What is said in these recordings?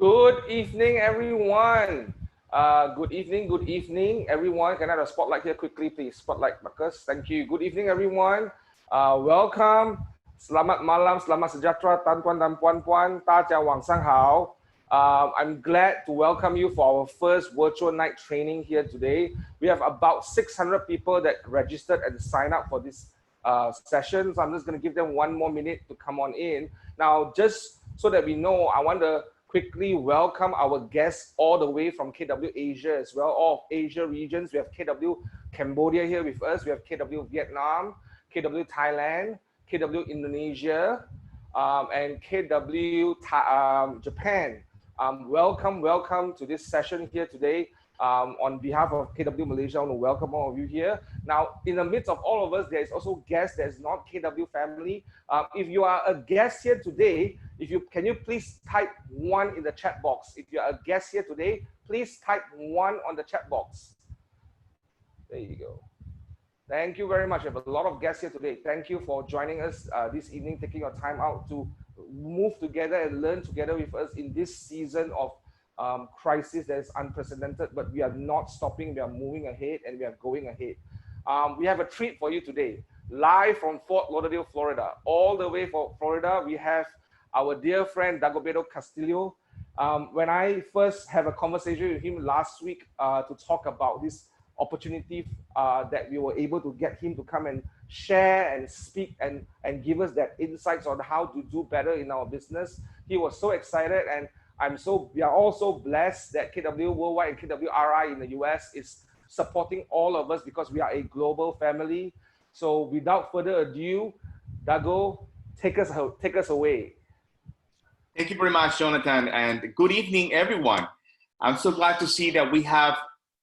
Good evening, everyone. Good evening, everyone. Can I have a spotlight here quickly, please? Spotlight, Marcus. Thank you. Good evening, everyone. Welcome. Selamat malam, selamat sejahtera, tuan-tuan dan puan-puan. Dajiao wangsang hao. I'm glad to welcome you for our first virtual night training here today. We have about 600 people that registered and signed up for this session. So I'm just going to give them one more minute to come on in. Now, just so that we know, I want to quickly welcome our guests all the way from KW Asia as well, all of Asia regions. We have KW Cambodia here with us. We have KW Vietnam, KW Thailand, KW Indonesia, and KW Japan. Welcome to this session here today. On behalf of KW Malaysia, I want to welcome all of you here. Now, in the midst of all of us, there is also guests that is not KW family. If you are a guest here today, can you please type 1 in the chat box? If you are a guest here today, please type 1 on the chat box. There you go. Thank you very much. We have a lot of guests here today. Thank you for joining us this evening, taking your time out to move together and learn together with us in this season of crisis that is unprecedented, but we are not stopping. We are moving ahead and we are going ahead. We have a treat for you today, live from Fort Lauderdale, Florida. All the way from Florida, we have our dear friend Dagoberto Castillo. When I first had a conversation with him last week to talk about this opportunity that we were able to get him to come and share and speak and give us that insights on how to do better in our business. He was so excited, and we are all so blessed that KW Worldwide and KWRI in the US is supporting all of us because we are a global family. So without further ado, Dago, take us away. Thank you very much, Jonathan, and good evening, everyone. I'm so glad to see that we have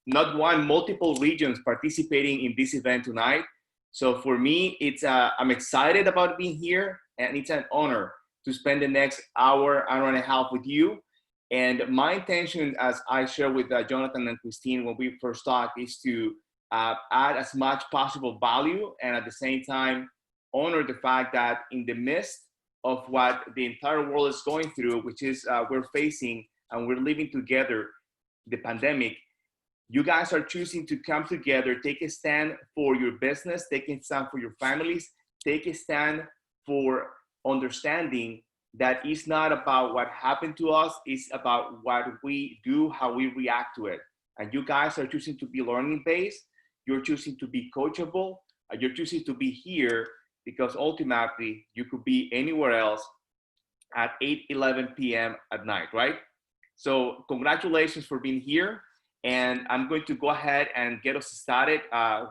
not one, multiple regions participating in this event tonight. So for me, I'm excited about being here, and it's an honor to spend the next hour and a half with you. And my intention, as I share with Jonathan and Christine when we first talked, is to add as much possible value and at the same time honor the fact that in the midst of what the entire world is going through, which is we're facing and we're living together the pandemic, you guys are choosing to come together, take a stand for your business, take a stand for your families, take a stand for understanding that it's not about what happened to us, it's about what we do, how we react to it. And you guys are choosing to be learning based, you're choosing to be coachable, you're choosing to be here because ultimately you could be anywhere else at 8:11 p.m. at night, right? So congratulations for being here. And I'm going to go ahead and get us started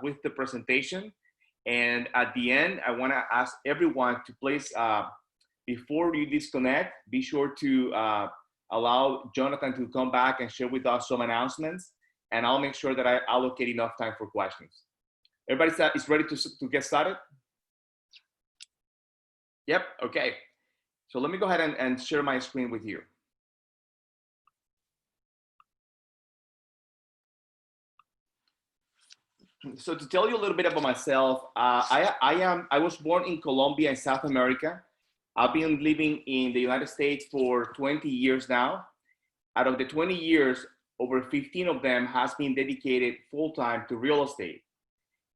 with the presentation. And at the end, I want to ask everyone to please, before you disconnect, be sure to allow Jonathan to come back and share with us some announcements. And I'll make sure that I allocate enough time for questions. Everybody is ready to get started? Yep, okay. So let me go ahead and share my screen with you. So to tell you a little bit about myself, I was born in Colombia in South America. I've been living in the United States for 20 years now. Out of the 20 years, over 15 of them has been dedicated full-time to real estate.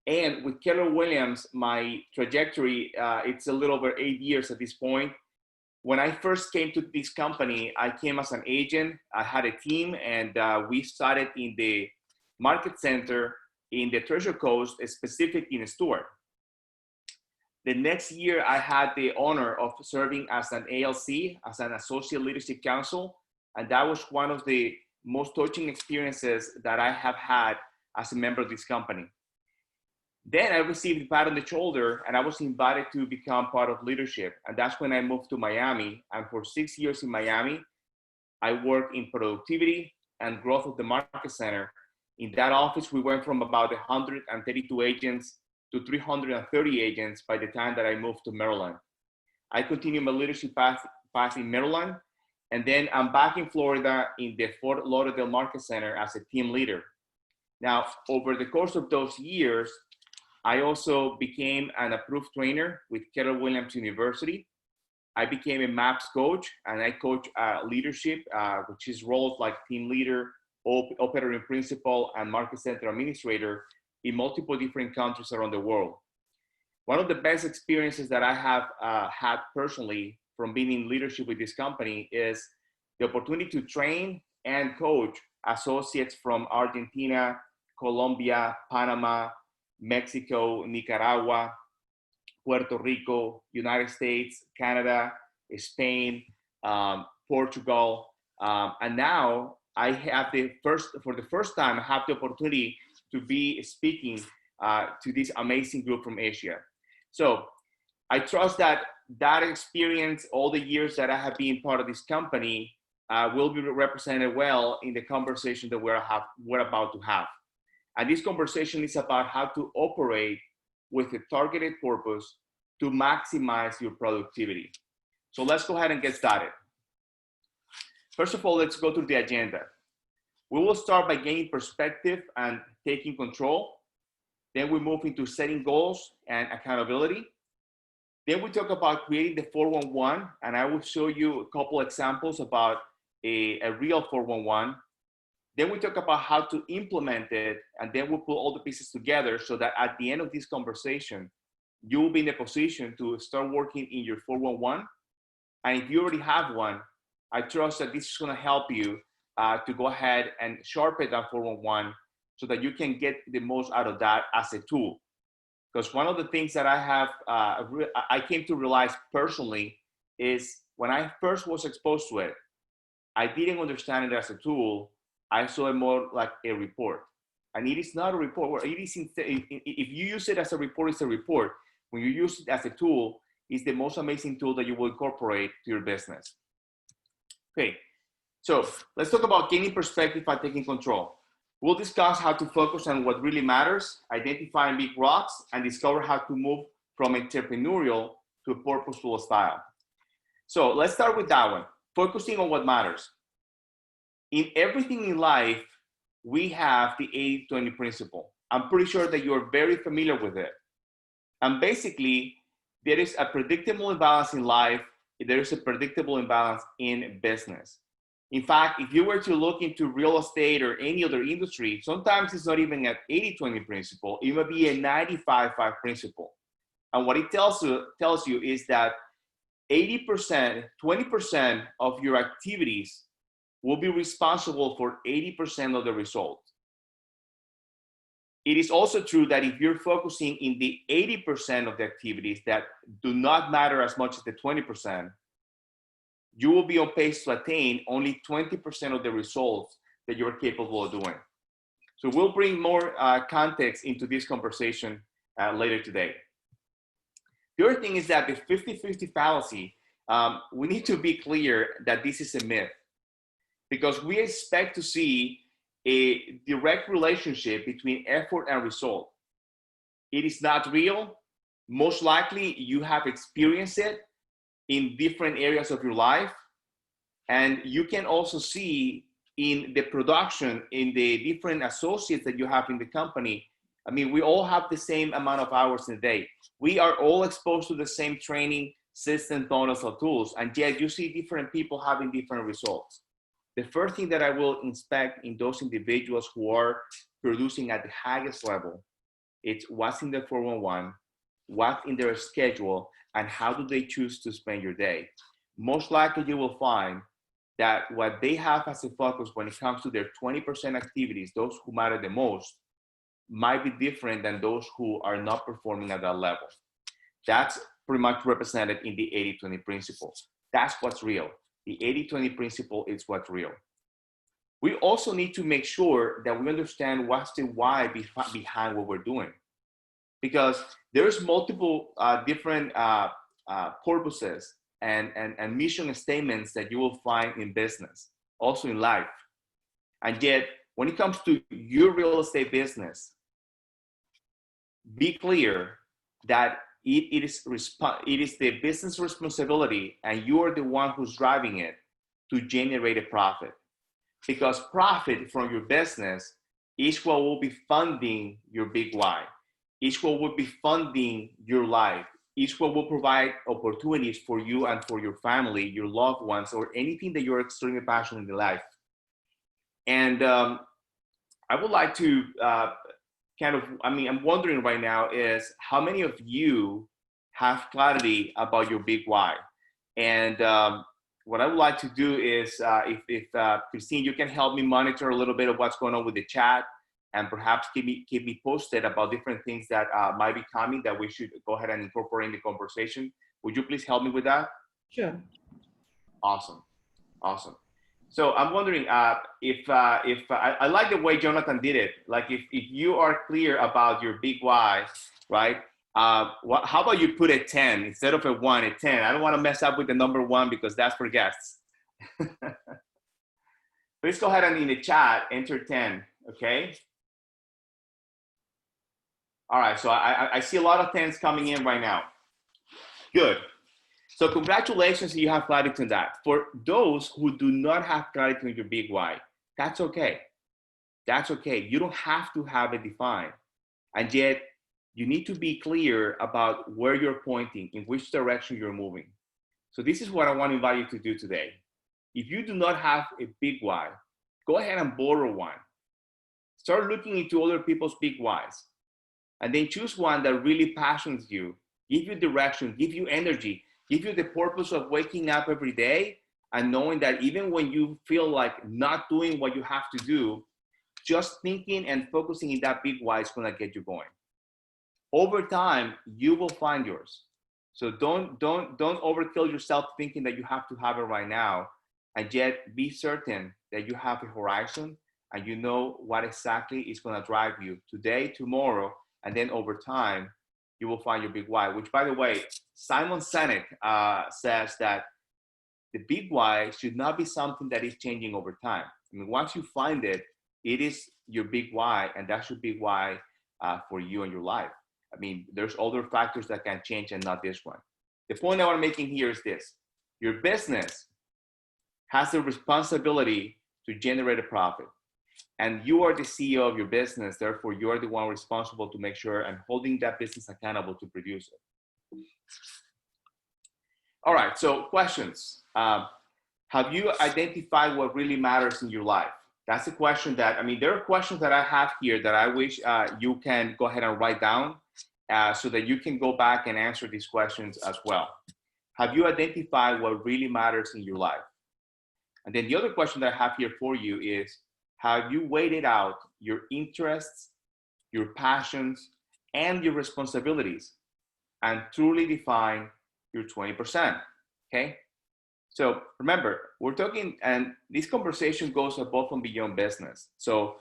And with Keller Williams, my trajectory, it's a little over 8 years at this point. When I first came to this company, I came as an agent. I had a team, and we started in the market center in the Treasure Coast, specifically in Stuart. The next year, I had the honor of serving as an ALC, as an Associate Leadership Council, and that was one of the most touching experiences that I have had as a member of this company. Then I received a pat on the shoulder, and I was invited to become part of leadership, and that's when I moved to Miami. And for 6 years in Miami, I worked in productivity and growth of the market center. In that office, we went from about 132 agents to 330 agents by the time that I moved to Maryland. I continued my leadership path in Maryland, and then I'm back in Florida in the Fort Lauderdale Market Center as a team leader. Now, over the course of those years, I also became an approved trainer with Keller Williams University. I became a MAPS coach, and I coach leadership, which is roles like team leader, operating principal, and market center administrator in multiple different countries around the world. One of the best experiences that I have had personally from being in leadership with this company is the opportunity to train and coach associates from Argentina, Colombia, Panama, Mexico, Nicaragua, Puerto Rico, United States, Canada, Spain, Portugal, and now I have for the first time, I have the opportunity to be speaking to this amazing group from Asia. So I trust that experience, all the years that I have been part of this company, will be represented well in the conversation that we're about to have. And this conversation is about how to operate with a targeted purpose to maximize your productivity. So let's go ahead and get started. First of all, let's go through the agenda. We will start by gaining perspective and taking control. Then we move into setting goals and accountability. Then we talk about creating the 411, and I will show you a couple examples about a real 411. Then we talk about how to implement it, and then we'll put all the pieces together so that at the end of this conversation, you will be in a position to start working in your 411. And if you already have one, I trust that this is going to help you to go ahead and sharpen that 411 so that you can get the most out of that as a tool. Because one of the things that I came to realize personally is when I first was exposed to it, I didn't understand it as a tool. I saw it more like a report. And it is not a report. If you use it as a report, it's a report. When you use it as a tool, it's the most amazing tool that you will incorporate to your business. Okay, so let's talk about gaining perspective by taking control. We'll discuss how to focus on what really matters, identifying big rocks, and discover how to move from entrepreneurial to a purposeful style. So let's start with that one, focusing on what matters. In everything in life, we have the 80-20 principle. I'm pretty sure that you're very familiar with it. And basically, there is a predictable imbalance in life. There is a predictable imbalance in business. In fact, if you were to look into real estate or any other industry, sometimes it's not even an 80-20 principle. It might be a 95-5 principle. And what it tells you is that 80%, 20% of your activities will be responsible for 80% of the result. It is also true that if you're focusing in the 80% of the activities that do not matter as much as the 20%, you will be on pace to attain only 20% of the results that you're capable of doing. So we'll bring more context into this conversation later today. The other thing is that the 50-50 fallacy, we need to be clear that this is a myth, because we expect to see a direct relationship between effort and result. It is not real. Most likely you have experienced it in different areas of your life. And you can also see in the production, in the different associates that you have in the company. I mean, we all have the same amount of hours in a day. We are all exposed to the same training system, funnels, or tools, and yet you see different people having different results. The first thing that I will inspect in those individuals who are producing at the highest level, it's what's in the 411, what's in their schedule, and how do they choose to spend your day. Most likely you will find that what they have as a focus when it comes to their 20% activities, those who matter the most, might be different than those who are not performing at that level. That's pretty much represented in the 80-20 principle. That's what's real. The 80-20 principle is what's real. We also need to make sure that we understand what's the why behind what we're doing. Because there's multiple different purposes and mission statements that you will find in business, also in life. And yet, when it comes to your real estate business, be clear that it is the business responsibility, and you are the one who's driving it to generate a profit. Because profit from your business is what will be funding your big why. It's what will be funding your life. each one will provide opportunities for you and for your family, your loved ones, or anything that you're extremely passionate in life. And I would like to I'm wondering right now is how many of you have clarity about your big why? And what I would like to do is if Christine, you can help me monitor a little bit of what's going on with the chat, and perhaps keep me posted about different things that might be coming that we should go ahead and incorporate in the conversation. Would you please help me with that? Sure. Awesome. So I'm wondering if I like the way Jonathan did it. Like if you are clear about your big why, right? How about you put a 10 instead of a 1, a 10? I don't want to mess up with the number 1 because that's for guests. Please go ahead and in the chat enter 10. Okay. All right. So I see a lot of 10s coming in right now. Good. So congratulations, you have clarity on that. For those who do not have clarity on your big why, that's okay. That's okay. You don't have to have it defined. And yet you need to be clear about where you're pointing, in which direction you're moving. So this is what I want to invite you to do today. If you do not have a big why, go ahead and borrow one. Start looking into other people's big whys. And then choose one that really passions you, give you direction, give you energy, give you the purpose of waking up every day and knowing that even when you feel like not doing what you have to do, just thinking and focusing in that big why is going to get you going. Over time, you will find yours. So don't overkill yourself thinking that you have to have it right now, and yet be certain that you have a horizon and you know what exactly is going to drive you today, tomorrow, and then over time, you will find your big why, which, by the way, Simon Sinek says that the big why should not be something that is changing over time. I mean, once you find it, it is your big why, and that's your big why for you and your life. I mean, there's other factors that can change and not this one. The point that I'm making here is this. Your business has the responsibility to generate a profit. And you are the CEO of your business, therefore you are the one responsible to make sure and holding that business accountable to produce it. All right, so questions. Have you identified what really matters in your life? That's a question that, I mean, there are questions that I have here that I wish you can go ahead and write down so that you can go back and answer these questions as well. Have you identified what really matters in your life? And then the other question that I have here for you is, have you weighed out your interests, your passions, and your responsibilities and truly define your 20%, okay? So remember, we're talking, and this conversation goes above and beyond business. So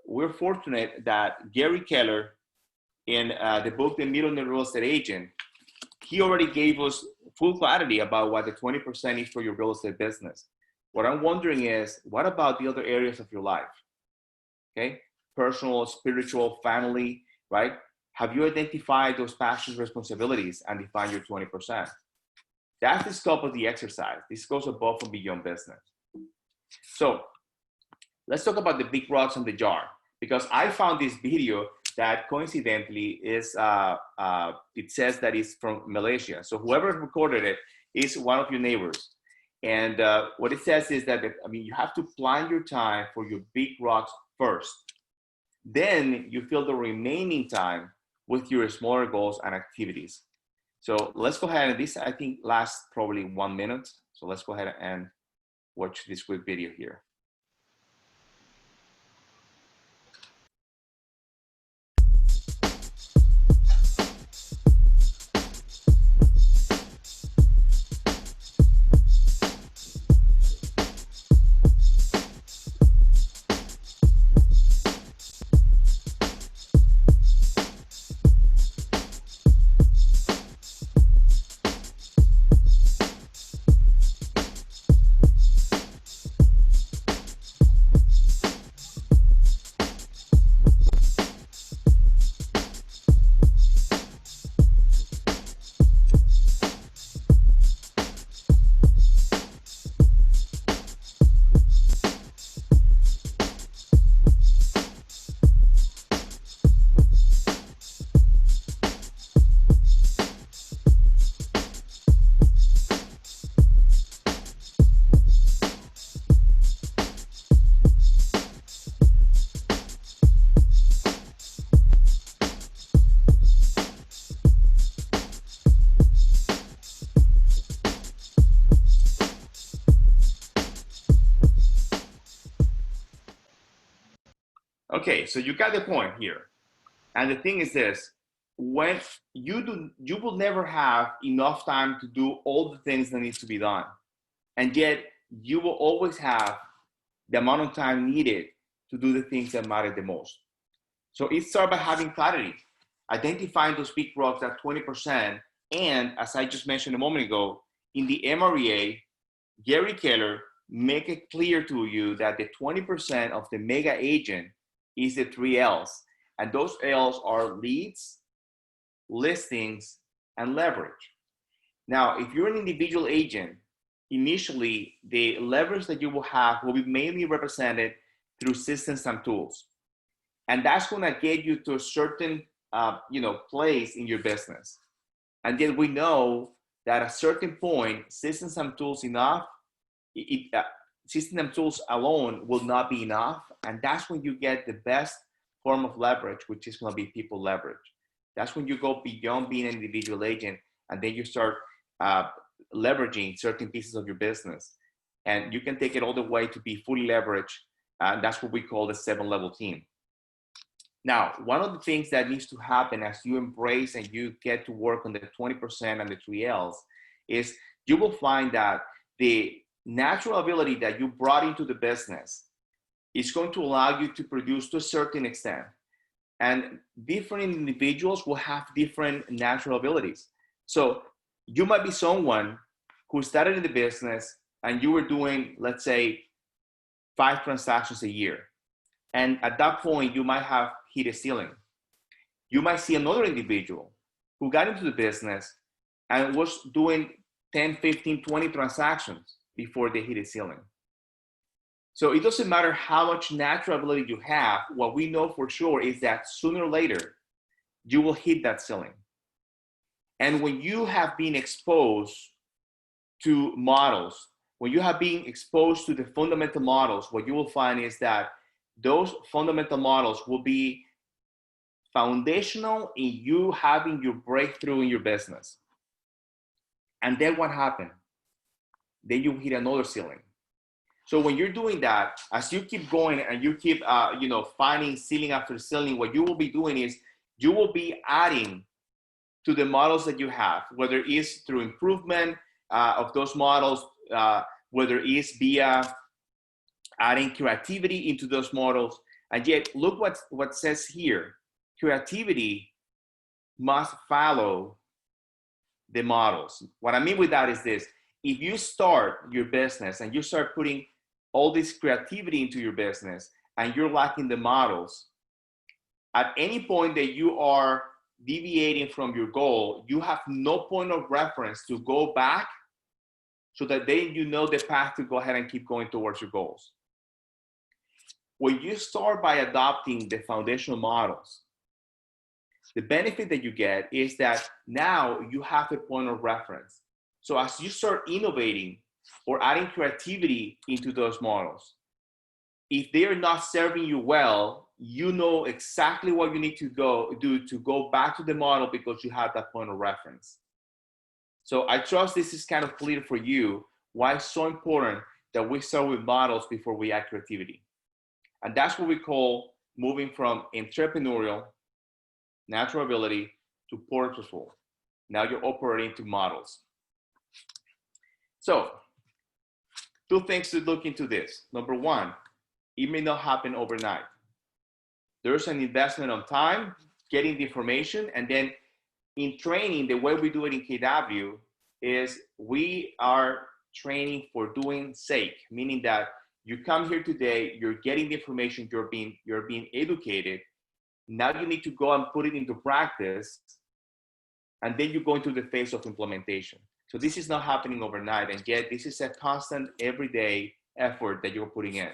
we're fortunate that Gary Keller, in the book, The Millionaire Real Estate Agent, he already gave us full clarity about what the 20% is for your real estate business. What I'm wondering is, what about the other areas of your life? Okay, personal, spiritual, family, right? Have you identified those passions, responsibilities, and defined your 20%? That's the scope of the exercise. This goes above and beyond business. So let's talk about the big rocks in the jar, because I found this video that coincidentally is, it says that it's from Malaysia. So whoever recorded it is one of your neighbors. And what it says is that, I mean, you have to plan your time for your big rocks first. Then you fill the remaining time with your smaller goals and activities. So let's go ahead, and this, I think, lasts probably 1 minute. So let's go ahead and watch this quick video here. Okay, so you got the point here. And the thing is this, when you will never have enough time to do all the things that needs to be done. And yet you will always have the amount of time needed to do the things that matter the most. So it starts by having clarity, identifying those big rocks at 20%. And as I just mentioned a moment ago, in the MREA, Gary Keller make it clear to you that the 20% of the mega agent is the 3 L's. And those L's are leads, listings, and leverage. Now, if you're an individual agent, initially the leverage that you will have will be mainly represented through systems and tools. And that's going to get you to a certain place in your business. And then we know that at a certain point, systems and tools systems and tools alone will not be enough. And that's when you get the best form of leverage, which is going to be people leverage. That's when you go beyond being an individual agent, and then you start leveraging certain pieces of your business. And you can take it all the way to be fully leveraged. And that's what we call the 7-level team. Now, one of the things that needs to happen as you embrace and you get to work on the 20% and the 3 L's is you will find that the natural ability that you brought into the business is going to allow you to produce to a certain extent. And different individuals will have different natural abilities. So you might be someone who started in the business and you were doing, let's say, 5 transactions a year. And at that point, you might have hit a ceiling. You might see another individual who got into the business and was doing 10, 15, 20 transactions before they hit a ceiling. So it doesn't matter how much natural ability you have. What we know for sure is that sooner or later, you will hit that ceiling. And when you have been exposed to models, when you have been exposed to the fundamental models, what you will find is that those fundamental models will be foundational in you having your breakthrough in your business. And then what happened? Then you hit another ceiling. So when you're doing that, as you keep going and you keep finding ceiling after ceiling, what you will be doing is you will be adding to the models that you have, whether it's through improvement of those models, whether it's via adding creativity into those models. And yet, look what says here. Creativity must follow the models. What I mean with that is this. If you start your business and you start putting all this creativity into your business and you're lacking the models, at any point that you are deviating from your goal, you have no point of reference to go back so that then you know the path to go ahead and keep going towards your goals. When you start by adopting the foundational models, the benefit that you get is that now you have a point of reference. So as you start innovating or adding creativity into those models, if they are not serving you well, you know exactly what you need to do to go back to the model because you have that point of reference. So I trust this is kind of clear for you why it's so important that we start with models before we add creativity. And that's what we call moving from entrepreneurial, natural ability to purposeful. Now you're operating to models. So 2 things to look into this. Number 1, it may not happen overnight. There's an investment of time, getting the information, and then in training, the way we do it in KW is we are training for doing sake, meaning that you come here today, you're getting the information, you're being educated. Now you need to go and put it into practice, and then you go into the phase of implementation. So this is not happening overnight, and yet this is a constant everyday effort that you're putting in.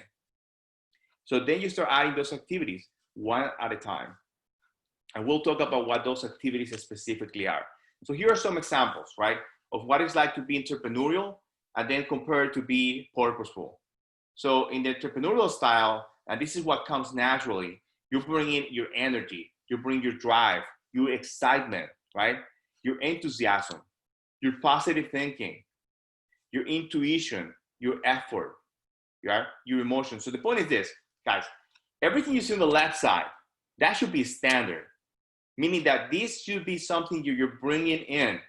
So then you start adding those activities one at a time. And we'll talk about what those activities specifically are. So here are some examples, right, of what it's like to be entrepreneurial and then compared to be purposeful. So in the entrepreneurial style, and this is what comes naturally, you bring in your energy, you bring your drive, your excitement, right? Your enthusiasm, your positive thinking, your intuition, your effort, your emotions. So the point is this, guys, everything you see on the left side, that should be standard, meaning that this should be something you're bringing in.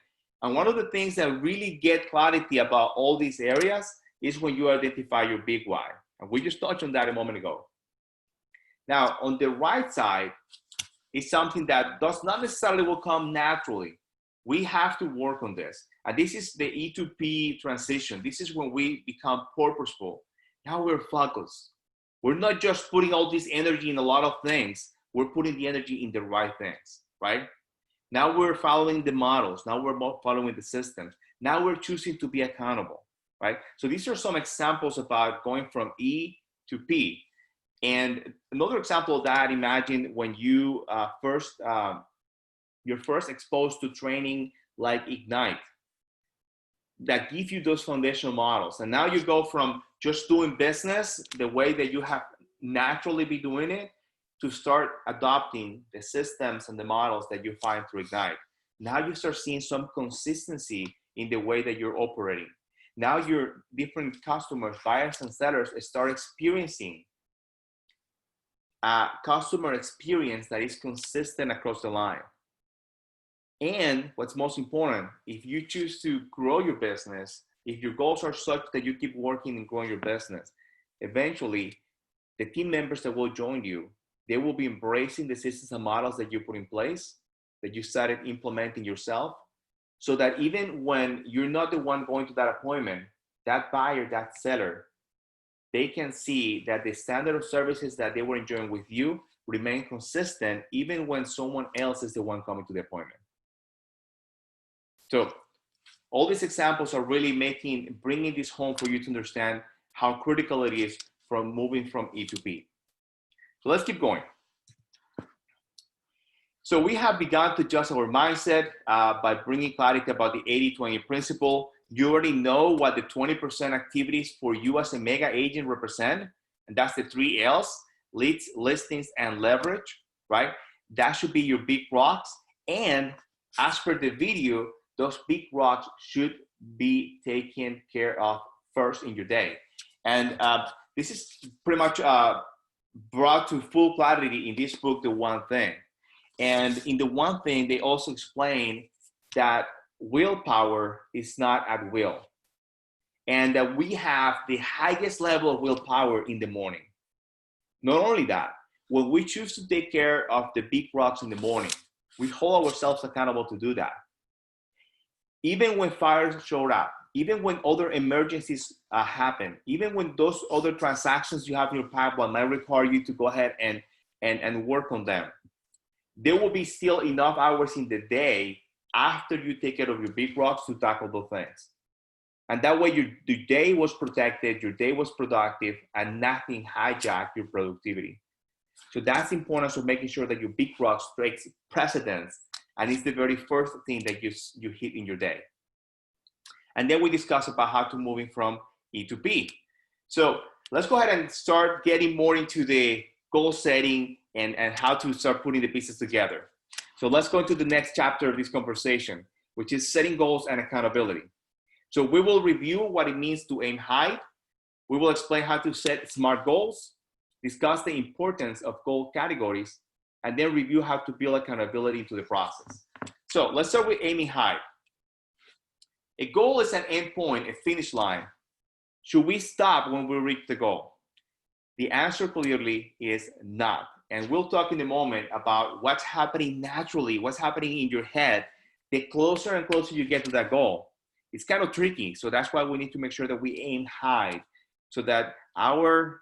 And one of the things that really get clarity about all these areas is when you identify your big why. And we just touched on that a moment ago. Now, on the right side is something that does not necessarily will come naturally. We have to work on this. And this is the E to P transition. This is when we become purposeful. Now we're focused. We're not just putting all this energy in a lot of things. We're putting the energy in the right things, right? Now we're following the models. Now we're following the systems. Now we're choosing to be accountable, right? So these are some examples about going from E to P. And another example of that, imagine when you you're first exposed to training like Ignite that give you those foundational models. And now you go from just doing business the way that you have naturally been doing it to start adopting the systems and the models that you find through Ignite. Now you start seeing some consistency in the way that you're operating. Now your different customers, buyers and sellers start experiencing a customer experience that is consistent across the line. And what's most important, if you choose to grow your business, if your goals are such that you keep working and growing your business, eventually the team members that will join you, they will be embracing the systems and models that you put in place, that you started implementing yourself, so that even when you're not the one going to that appointment, that buyer, that seller, they can see that the standard of services that they were enjoying with you remain consistent even when someone else is the one coming to the appointment. So all these examples are really bringing this home for you to understand how critical it is from moving from E to P. So let's keep going. So we have begun to adjust our mindset by bringing clarity about the 80-20 principle. You already know what the 20% activities for you as a mega agent represent, and that's the 3 L's: leads, listings, and leverage, right? That should be your big rocks. And as per the video, those big rocks should be taken care of first in your day. And this is pretty much brought to full clarity in this book, The One Thing. And in The One Thing, they also explain that willpower is not at will, and that we have the highest level of willpower in the morning. Not only that, when we choose to take care of the big rocks in the morning, we hold ourselves accountable to do that. Even when fires showed up, even when other emergencies happen, even when those other transactions you have in your pipeline might require you to go ahead and work on them, there will be still enough hours in the day after you take care of your big rocks to tackle those things. And that way your day was protected, your day was productive, and nothing hijacked your productivity. So that's the importance of making sure that your big rocks takes precedence, and it's the very first thing that you hit in your day. And then we discuss about how to moving from E to P. So let's go ahead and start getting more into the goal setting and how to start putting the pieces together. So let's go into the next chapter of this conversation, which is setting goals and accountability. So we will review what it means to aim high. We will explain how to set SMART goals, discuss the importance of goal categories, and then review how to build accountability into the process. So let's start with aiming high. A goal is an end point, a finish line. Should we stop when we reach the goal? The answer clearly is not. And we'll talk in a moment about what's happening naturally, what's happening in your head. The closer and closer you get to that goal, it's kind of tricky. So that's why we need to make sure that we aim high so that our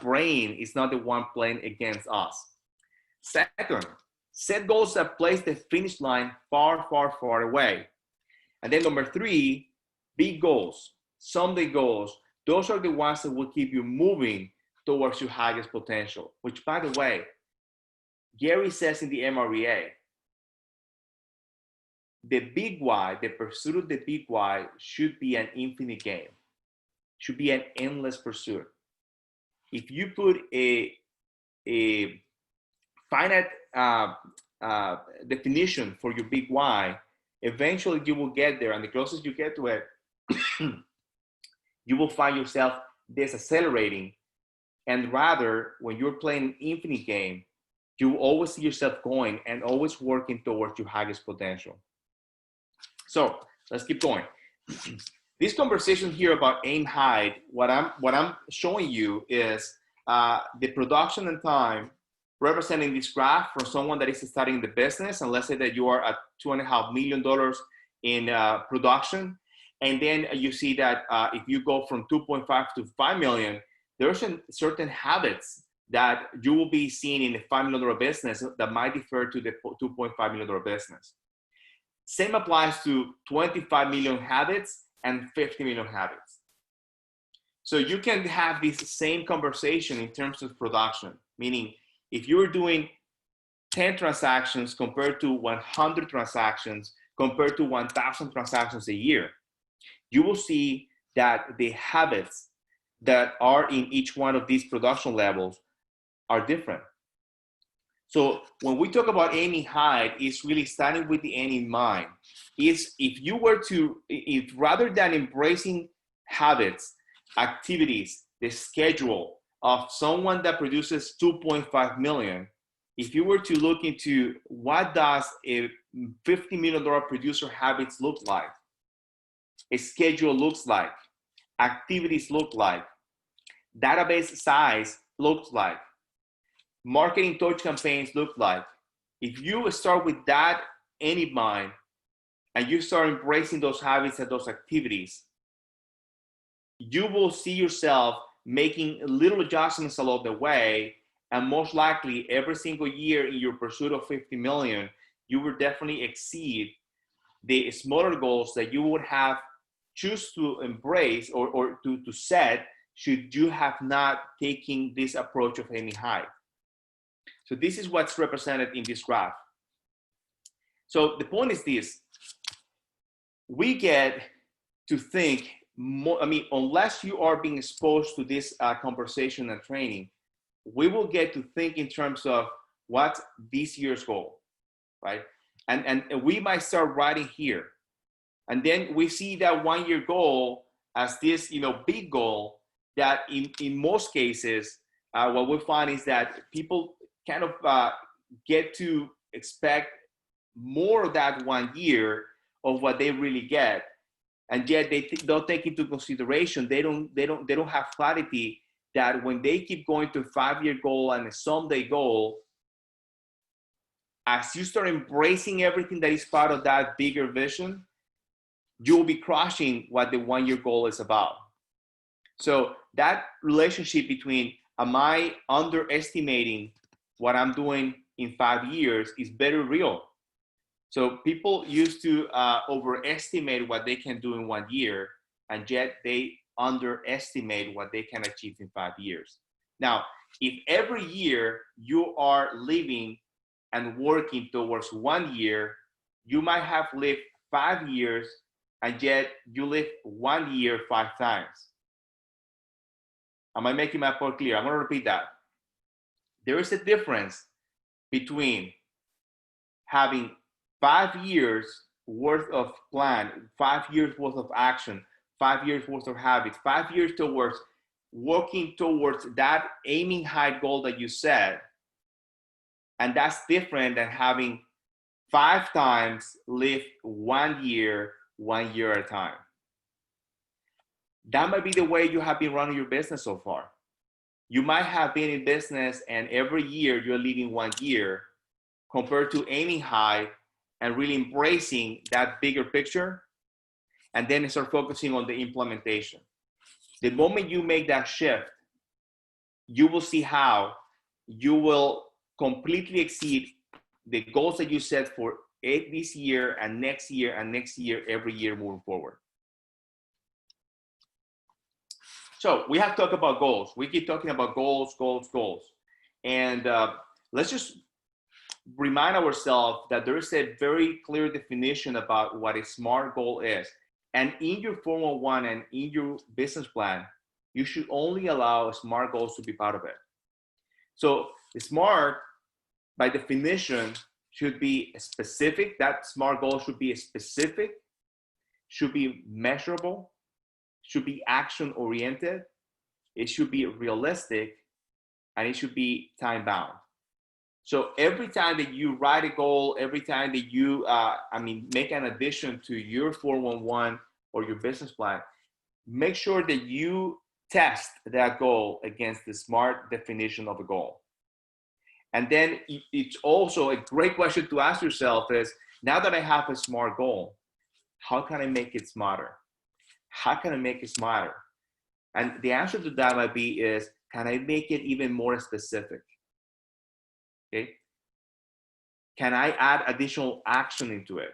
brain is not the one playing against us. Second, set goals that place the finish line far, far, far away. And then number 3, big goals, someday goals. Those are the ones that will keep you moving towards your highest potential, which, by the way, Gary says in the MREA, the big why, the pursuit of the big why should be an infinite game, should be an endless pursuit. If you put a finite definition for your big why, eventually you will get there, and the closest you get to it, you will find yourself decelerating And rather, when you're playing an infinite game, you always see yourself going and always working towards your highest potential. So let's keep going. This conversation here about aim high, what I'm showing you is the production and time representing this graph for someone that is starting the business, and let's say that you are at $2.5 million in production, and then you see that if you go from 2.5 to 5 million, there are certain habits that you will be seeing in the $5 million business that might differ to the $2.5 million business. Same applies to 25 million habits and 50 million habits. So you can have this same conversation in terms of production, meaning if you're doing 10 transactions compared to 100 transactions compared to 1,000 transactions a year, you will see that the habits that are in each one of these production levels are different. So when we talk about aiming high, it's really starting with the end in mind. If you were to, if rather than embracing habits, activities, the schedule of someone that produces 2.5 million, if you were to look into what does a $50 million producer habits look like, a schedule looks like, activities look like, database size looks like, marketing touch campaigns look like. If you start with that in mind and you start embracing those habits and those activities, you will see yourself making little adjustments along the way, and most likely every single year in your pursuit of 50 million, you will definitely exceed the smaller goals that you would have choose to embrace or to set should you have not taken this approach of aiming high. So this is what's represented in this graph. So the point is this: we get to think more, unless you are being exposed to this conversation and training, we will get to think in terms of what's this year's goal, right? And we might start writing here. And then we see that 1 year goal as this, big goal that in most cases, what we find is that people kind of get to expect more of that 1 year of what they really get, and yet they don't take into consideration. They don't have clarity that when they keep going to a 5 year goal and a someday goal, as you start embracing everything that is part of that bigger vision, you will be crushing what the 1 year goal is about. So that relationship between am I underestimating what I'm doing in 5 years is very real. So people used to overestimate what they can do in 1 year, and yet they underestimate what they can achieve in 5 years. Now, if every year you are living and working towards 1 year, you might have lived 5 years, and yet you live 1 year 5 times. Am I making my point clear? I'm going to repeat that. There is a difference between having 5 years worth of plan, 5 years worth of action, 5 years worth of habits, 5 years towards working towards that aiming high goal that you set. And that's different than having 5 times live 1 year at a time. That might be the way you have been running your business so far. You might have been in business and every year you're living 1 year, compared to aiming high and really embracing that bigger picture, and then start focusing on the implementation. The moment you make that shift, you will see how you will completely exceed the goals that you set for this year and next year and next year, every year moving forward. So we have talked about goals. We keep talking about goals. And let's just remind ourselves that there is a very clear definition about what a SMART goal is. And in your 411 and in your business plan, you should only allow SMART goals to be part of it. So the SMART, by definition, should be specific. That SMART goal should be specific, should be measurable, should be action oriented, it should be realistic, and it should be time bound. So every time that you write a goal, every time that you, make an addition to your 411 or your business plan, make sure that you test that goal against the SMART definition of a goal. And then it's also a great question to ask yourself is, now that I have a SMART goal, how can I make it smarter? How can I make it smarter? And the answer to that might be is, can I make it even more specific? Okay. Can I add additional action into it?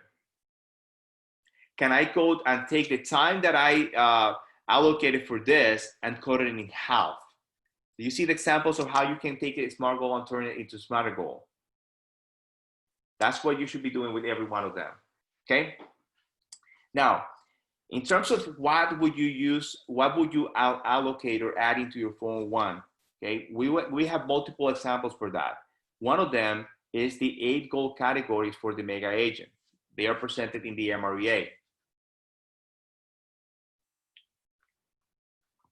Can I go and take the time that I allocated for this and cut it in half? Do you see the examples of how you can take a SMART goal and turn it into a smarter goal? That's what you should be doing with every one of them. Okay. Now, in terms of what would you use, what would you allocate or add into your 401? Okay, we have multiple examples for that. One of them is the 8 goal categories for the mega agent. They are presented in the MREA.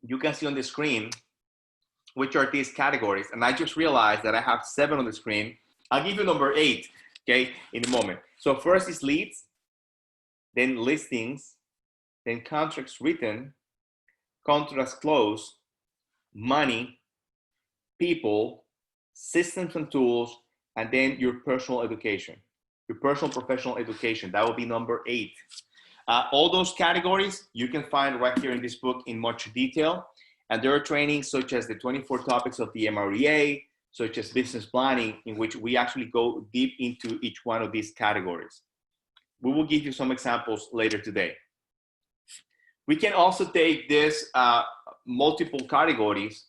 You can see on the screen which are these categories, and I just realized that I have 7 on the screen. I'll give you number 8, okay, in a moment. So first is leads, then listings, then contracts written, contracts closed, money, people, systems and tools, and then your personal education, your personal professional education. That will be number 8. All those categories you can find right here in this book in much detail. And there are trainings such as the 24 topics of the MREA, such as business planning, in which we actually go deep into each one of these categories. We will give you some examples later today. We can also take this multiple categories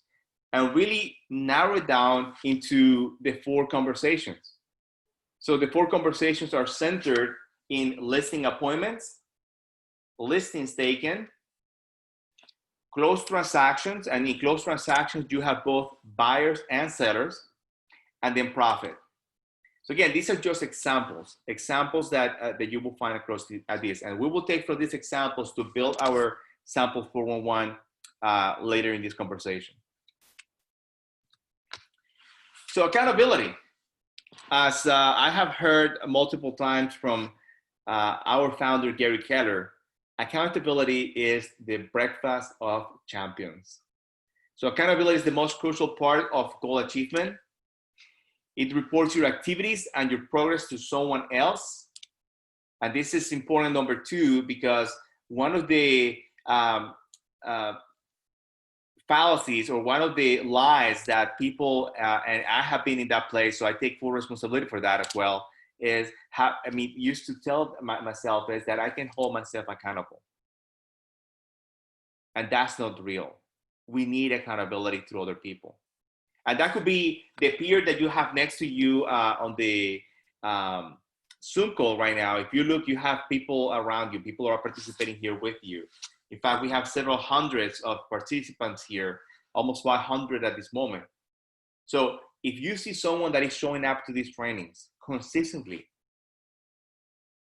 and really narrow it down into the 4 conversations. So the 4 conversations are centered in listing appointments, listings taken, closed transactions, and in closed transactions, you have both buyers and sellers, and then profit. So again, these are just examples that you will find across this. And we will take from these examples to build our sample 411 later in this conversation. So accountability, as I have heard multiple times from our founder, Gary Keller, accountability is the breakfast of champions. So accountability is the most crucial part of goal achievement. It reports your activities and your progress to someone else. And this is important, number 2, because one of the fallacies or one of the lies that people, and I have been in that place, so I take full responsibility for that as well, is used to tell myself is that I can hold myself accountable. And that's not real. We need accountability through other people. And that could be the peer that you have next to you on the Zoom call right now. If you look, you have people around you. People are participating here with you. In fact, we have several hundreds of participants here, almost 500 at this moment. So if you see someone that is showing up to these trainings consistently,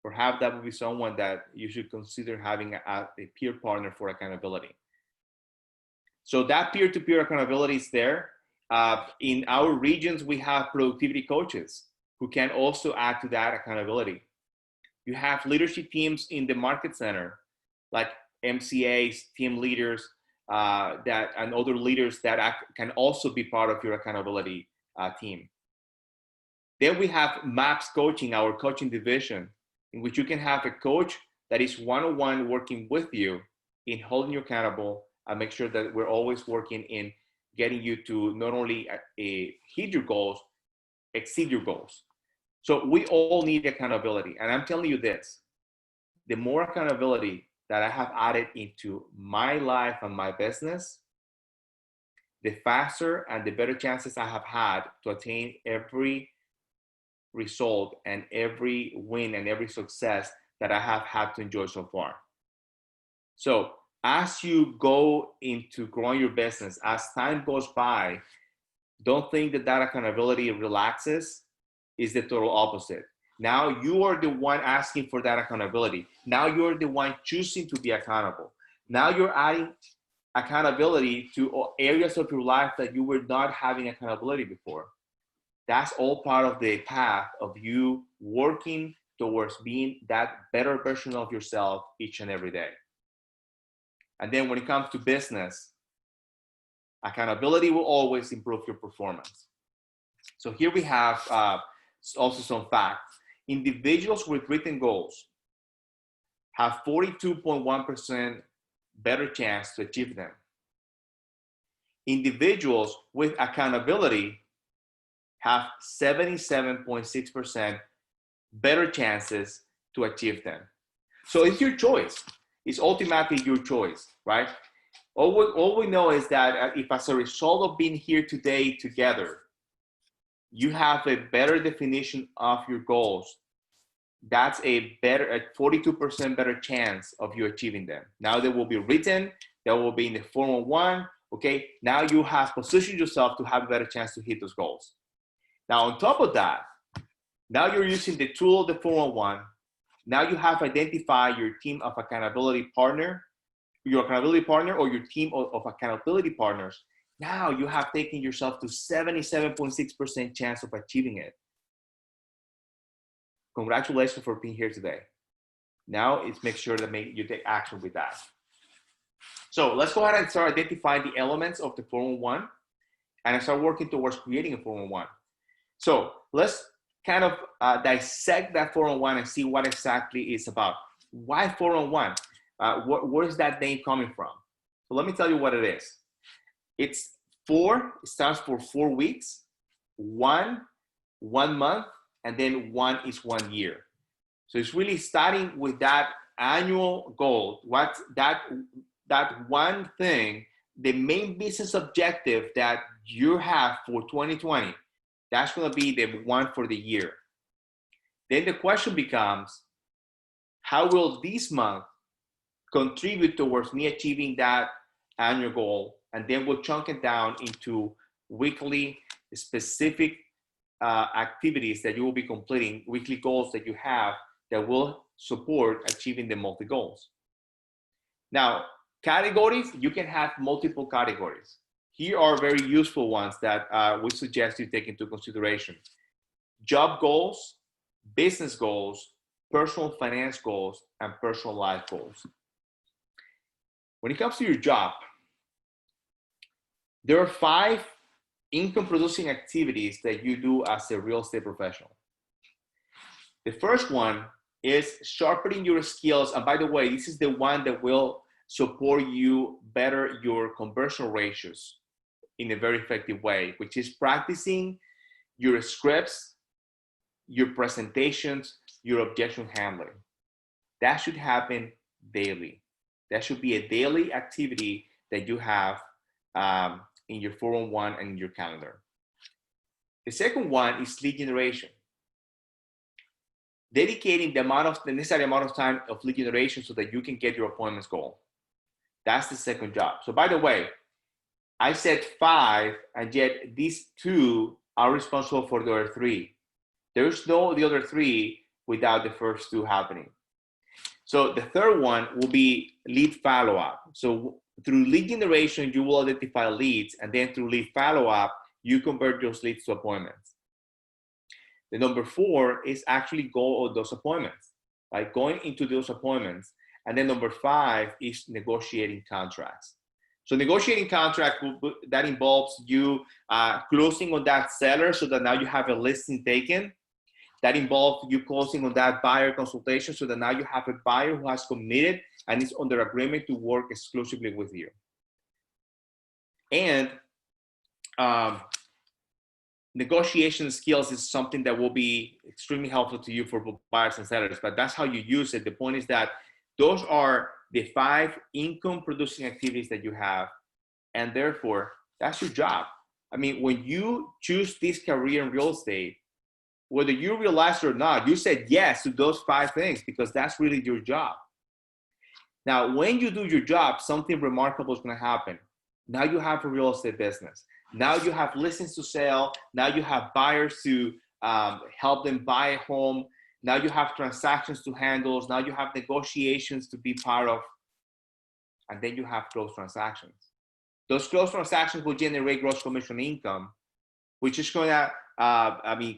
perhaps that would be someone that you should consider having a peer partner for accountability. So that peer-to-peer accountability is there. In our regions, we have productivity coaches who can also add to that accountability. You have leadership teams in the market center, like MCAs, team leaders, and other leaders that can also be part of your accountability team. Then we have MAPS coaching, our coaching division, in which you can have a coach that is one-on-one working with you in holding you accountable and make sure that we're always working in getting you to not only hit your goals, exceed your goals. So we all need accountability. And I'm telling you this, the more accountability that I have added into my life and my business, the faster and the better chances I have had to attain every result and every win and every success that I have had to enjoy so far. So as you go into growing your business, as time goes by, don't think that accountability relaxes. Is the total opposite. Now you are the one asking for that accountability. Now you're the one choosing to be accountable. Now you're adding accountability to areas of your life that you were not having accountability before. That's all part of the path of you working towards being that better version of yourself each and every day. And then when it comes to business, accountability will always improve your performance. So here we have also some facts. Individuals with written goals have 42.1% better chance to achieve them. Individuals with accountability have 77.6% better chances to achieve them. So it's your choice. It's ultimately your choice, right? All we know is that if as a result of being here today together, you have a better definition of your goals, that's a 42% better chance of you achieving them. Now they will be written, they will be in the 411, okay? Now you have positioned yourself to have a better chance to hit those goals. Now on top of that, now you're using the tool of the 411. Now you have identified your team of accountability partner, your accountability partner or your team of accountability partners. Now you have taken yourself to 77.6% chance of achieving it. Congratulations for being here today. Now it's make sure that you take action with that. So let's go ahead and start identifying the elements of the 411 and start working towards creating a 411. So let's kind of dissect that 411 and see what exactly it's about. Why 411? Where is that name coming from? So let me tell you what it is. It's 4, it stands for 4 weeks, 1 month, and then 1 is 1 year. So it's really starting with that annual goal. What that one thing, the main business objective that you have for 2020, that's going to be the one for the year. Then the question becomes, how will this month contribute towards me achieving that annual goal? And then we'll chunk it down into weekly specific activities that you will be completing, weekly goals that you have that will support achieving the multi goals. Now, categories, you can have multiple categories. Here are very useful ones that we suggest you take into consideration. Job goals, business goals, personal finance goals, and personal life goals. When it comes to your job, there are 5 income producing activities that you do as a real estate professional. The first one is sharpening your skills. And by the way, this is the one that will support you better your conversion ratios in a very effective way, which is practicing your scripts, your presentations, your objection handling. That should happen daily. That should be a daily activity that you have in your 411 and in your calendar. The second one is lead generation. Dedicating the necessary amount of time of lead generation so that you can get your appointments going. That's the second job. So by the way, I said 5, and yet these 2 are responsible for the other 3. There's no the other 3 without the first 2 happening. So the third one will be lead follow-up. So through lead generation, you will identify leads, and then through lead follow-up, you convert those leads to appointments. The number 4 is actually go on those appointments, like going into those appointments. And then number 5 is negotiating contracts. So negotiating contract, that involves you closing on that seller so that now you have a listing taken. That involves you closing on that buyer consultation so that now you have a buyer who has committed and is under agreement to work exclusively with you. And negotiation skills is something that will be extremely helpful to you for buyers and sellers, but that's how you use it. The point is that those are the 5 income producing activities that you have, and therefore that's your job. I mean, when you choose this career in real estate, whether you realize it or not, you said yes to those 5 things because that's really your job. Now, when you do your job, something remarkable is going to happen. Now you have a real estate business. Now you have listings to sell. Now you have buyers to help them buy a home. Now you have transactions to handle. Now you have negotiations to be part of. and then you have closed transactions. Those closed transactions will generate gross commission income, which is going to,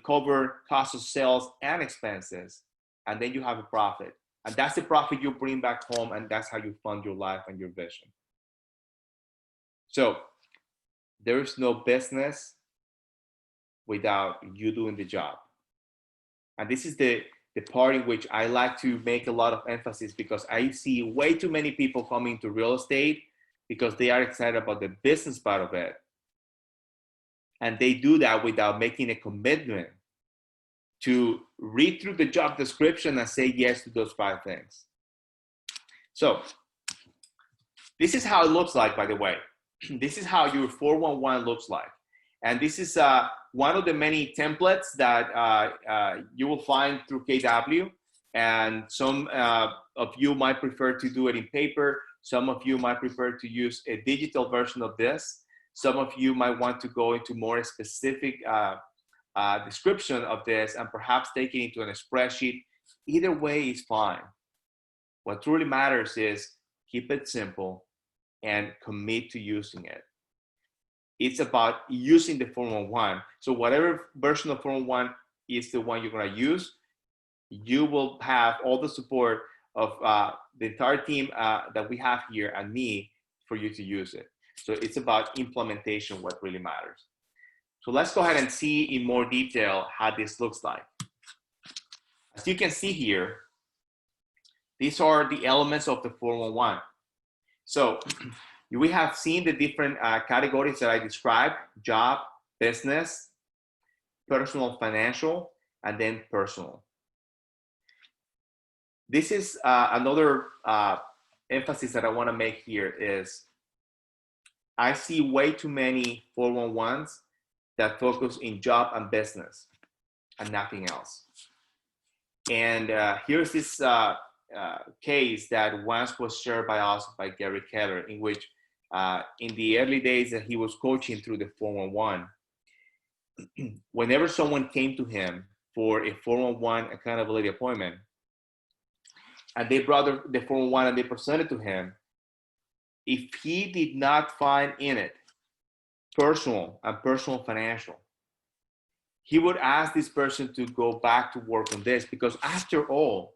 cover cost of sales and expenses, and then you have a profit. And that's the profit you bring back home, and that's how you fund your life and your vision. So there is no business without you doing the job. And this is the part in which I like to make a lot of emphasis, because I see way too many people coming to real estate because they are excited about the business part of it. And they do that without making a commitment to read through the job description and say yes to those 5 things. So this is how it looks like, by the way. This is how your 411 looks like. And this is one of the many templates that you will find through KW. And some of you might prefer to do it in paper. Some of you might prefer to use a digital version of this. Some of you might want to go into more specific description of this and perhaps take it into a spreadsheet. Either way is fine. What truly matters is keep it simple and commit to using it. It's about using the 411. So whatever version of 411 is the one you're going to use, you will have all the support of the entire team that we have here and me for you to use it. So it's about implementation, what really matters. So let's go ahead and see in more detail how this looks like. As you can see here, these are the elements of the 411. So we have seen the different categories that I described: job, business, personal, financial, and then personal. This is another emphasis that I want to make here is I see way too many 411s that focus in job and business and nothing else. And here's this case that once was shared by us by Gary Keller, in which in the early days that he was coaching through the 411, whenever someone came to him for a 411 accountability appointment, and they brought the 411 and they presented to him, if he did not find in it personal and personal financial, he would ask this person to go back to work on this, because after all,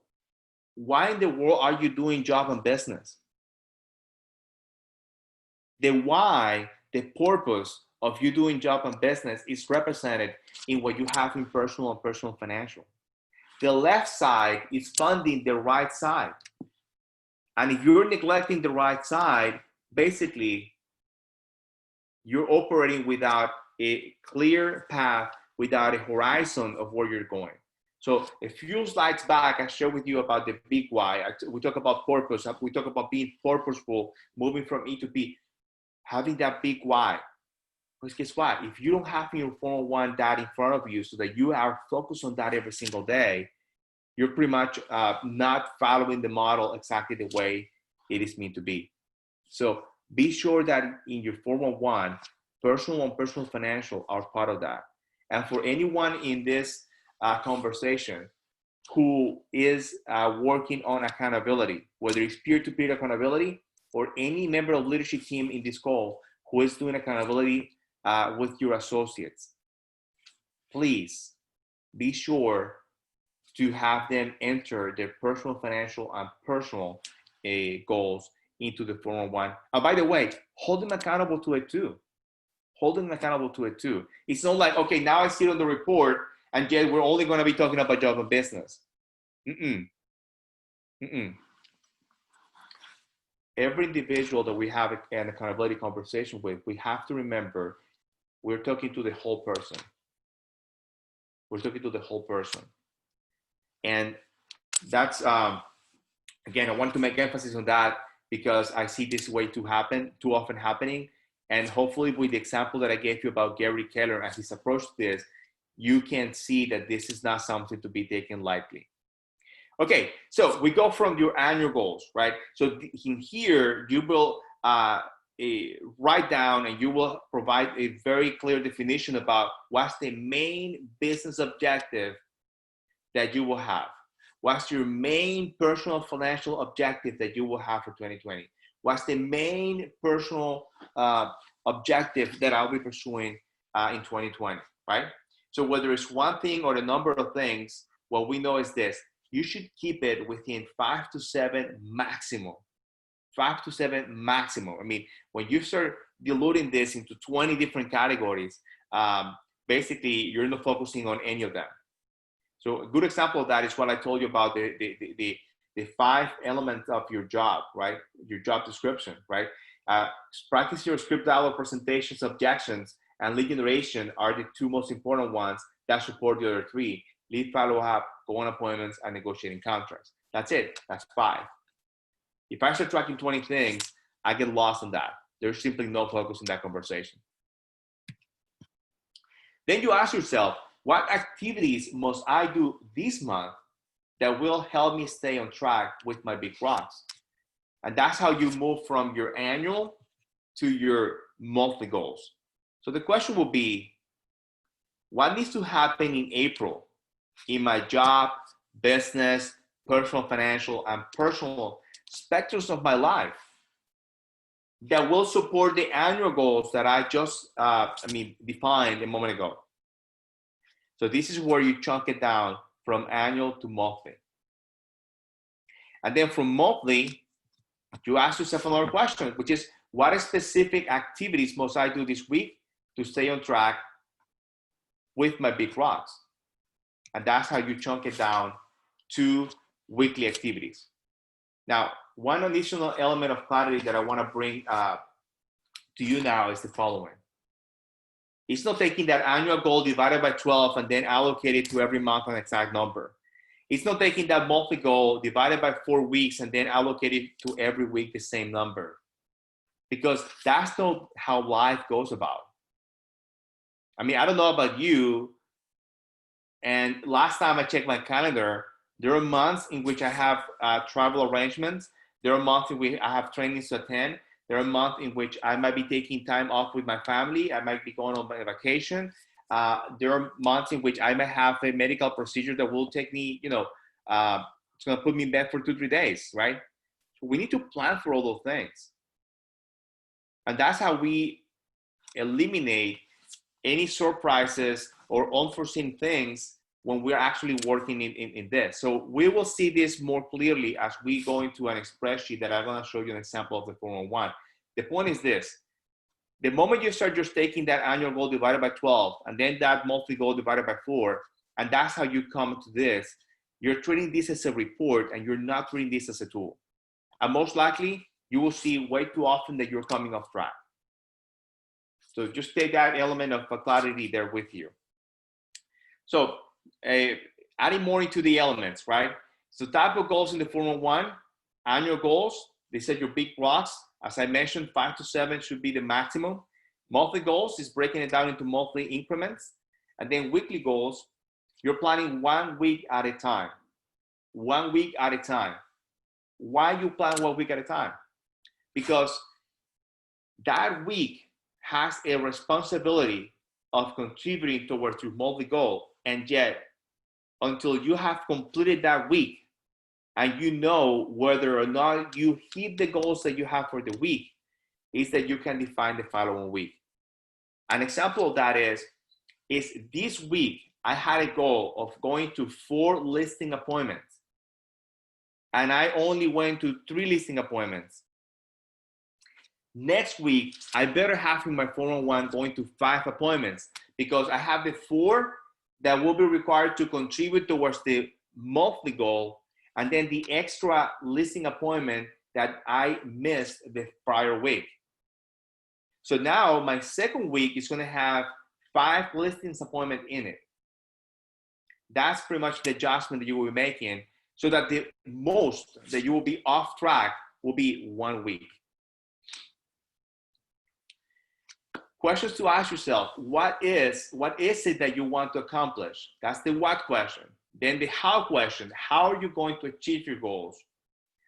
why in the world are you doing job and business? The why, the purpose of you doing job and business is represented in what you have in personal and personal financial. The left side is funding the right side. And if you're neglecting the right side, basically, you're operating without a clear path, without a horizon of where you're going. So a few slides back, I shared with you about the big why. We talk about purpose. We talk about being purposeful, moving from E to B, having that big why. Because guess what? If you don't have your 401 that in front of you so that you are focused on that every single day, you're pretty much not following the model exactly the way it is meant to be. So be sure that in your 411, personal and personal financial are part of that. And for anyone in this conversation who is working on accountability, whether it's peer-to-peer accountability or any member of leadership team in this call who is doing accountability with your associates, please be sure to have them enter their personal financial and personal goals into the 401. And by the way, hold them accountable to it too. Hold them accountable to it too. It's not like, okay, now I see it on the report and yet we're only going to be talking about job and business. Every individual that we have an accountability conversation with, we have to remember we're talking to the whole person. We're talking to the whole person. And that's, again, I want to make emphasis on that because I see this way too often happening. And hopefully with the example that I gave you about Gary Keller and his approach to this, you can see that this is not something to be taken lightly. Okay, so we go from your annual goals, right? So in here, you will write down and you will provide a very clear definition about what's the main business objective that you will have. What's your main personal financial objective that you will have for 2020? What's the main personal objective that I'll be pursuing in 2020, right? So whether it's one thing or a number of things, what we know is this: you should keep it within 5 to 7 maximum. 5 to 7 maximum. I mean, when you start diluting this into 20 different categories, basically you're not focusing on any of them. So a good example of that is what I told you about the 5 elements of your job, right? Your job description, right? Practice your script dialogue, presentations, objections, and lead generation are the 2 most important ones that support the other 3. Lead follow-up, go on appointments, and negotiating contracts. That's it. That's 5. If I start tracking 20 things, I get lost in that. There's simply no focus in that conversation. Then you ask yourself, what activities must I do this month that will help me stay on track with my big rocks? And that's how you move from your annual to your monthly goals. So the question will be, what needs to happen in April in my job, business, personal, financial, and personal spectrums of my life that will support the annual goals that I just defined a moment ago? So this is where you chunk it down from annual to monthly. And then from monthly, you ask yourself another question, which is, what specific activities must I do this week to stay on track with my big rocks? And that's how you chunk it down to weekly activities. Now, one additional element of clarity that I want to bring to you now is the following. It's not taking that annual goal divided by 12 and then allocate it to every month an exact number. It's not taking that monthly goal divided by 4 weeks and then allocate it to every week the same number. Because that's not how life goes about. I mean, I don't know about you. And last time I checked my calendar, there are months in which I have travel arrangements. There are months in which I have trainings to attend. There are months in which I might be taking time off with my family. I might be going on my vacation. There are months in which I might have a medical procedure that will take me, it's going to put me in bed for 2-3 days, right? So we need to plan for all those things. And that's how we eliminate any surprises or unforeseen things when we're actually working in this. So we will see this more clearly as we go into an spreadsheet that I'm going to show you an example of the 411. The point is this: the moment you start just taking that annual goal divided by 12 and then that monthly goal divided by 4, and that's how you come to this, you're treating this as a report and you're not treating this as a tool. And most likely, you will see way too often that you're coming off track. So just take that element of clarity there with you. So adding more into the elements, right? So type of goals in the 411, annual goals, they said your big rocks. As I mentioned, 5 to 7 should be the maximum. Monthly goals is breaking it down into monthly increments. And then weekly goals, you're planning 1 week at a time. 1 week at a time. Why you plan 1 week at a time? Because that week has a responsibility of contributing towards your monthly goal. And yet, until you have completed that week and you know whether or not you hit the goals that you have for the week, is that you can define the following week. An example of that is this week, I had a goal of going to 4 listing appointments. And I only went to 3 listing appointments. Next week, I better have in my 411 going to 5 appointments, because I have the 4 that will be required to contribute towards the monthly goal, and then the extra listing appointment that I missed the prior week. So now my second week is going to have 5 listings appointments in it. That's pretty much the adjustment that you will be making, so that the most that you will be off track will be 1 week. Questions to ask yourself: what is it that you want to accomplish? That's the what question. Then the how question: how are you going to achieve your goals?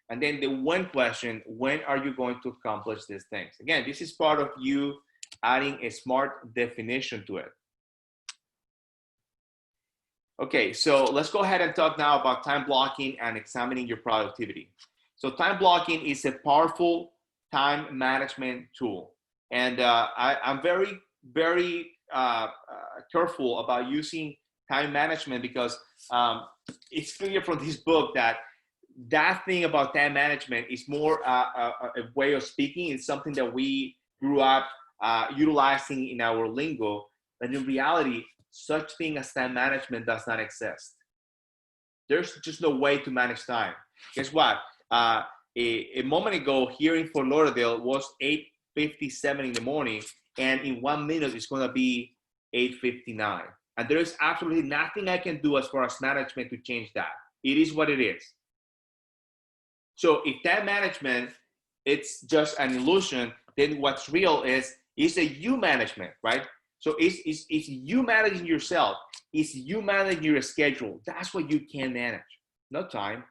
And then the when question: when are you going to accomplish these things? Again, this is part of you adding a smart definition to it. Okay, so let's go ahead and talk now about time blocking and examining your productivity. So time blocking is a powerful time management tool. And I'm very, very careful about using time management because it's clear from this book that thing about time management is more a way of speaking. It's something that we grew up utilizing in our lingo, but in reality, such thing as time management does not exist. There's just no way to manage time. Guess what? A moment ago here in Fort Lauderdale was 8:57 in the morning, and in 1 minute it's going to be 8:59. And there is absolutely nothing I can do as far as management to change that. It is what it is. So if time management, it's just an illusion, then what's real is a you management, right? So it's you managing yourself. It's you managing your schedule. That's what you can manage, not time.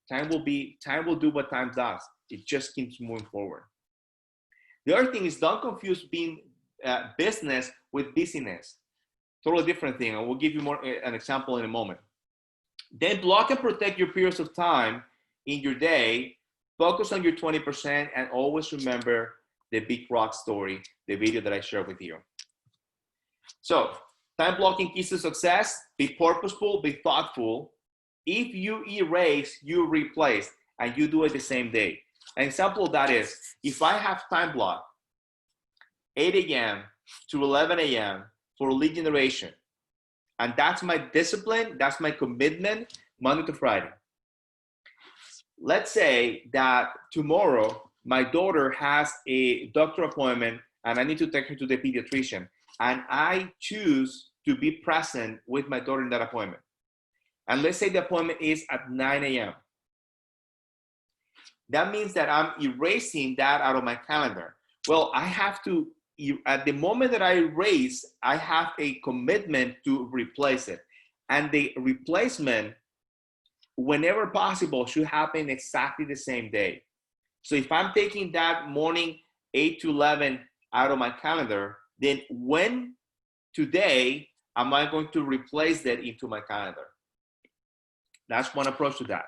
Time will do what time does. It just keeps moving forward. The other thing is, don't confuse being business with busyness. Totally different thing. And we'll give you an example in a moment. Then block and protect your periods of time in your day. Focus on your 20% and always remember the big rock story, the video that I shared with you. So time blocking keys to success: be purposeful, be thoughtful. If you erase, you replace, and you do it the same day. An example of that is, if I have time block 8 a.m. to 11 a.m. for lead generation, and that's my discipline, that's my commitment, Monday to Friday. Let's say that tomorrow my daughter has a doctor appointment and I need to take her to the pediatrician, and I choose to be present with my daughter in that appointment. And let's say the appointment is at 9 a.m. That means that I'm erasing that out of my calendar. Well, I have to, at the moment that I erase, I have a commitment to replace it. And the replacement, whenever possible, should happen exactly the same day. So if I'm taking that morning 8 to 11 out of my calendar, then when today am I going to replace that into my calendar? That's one approach to that.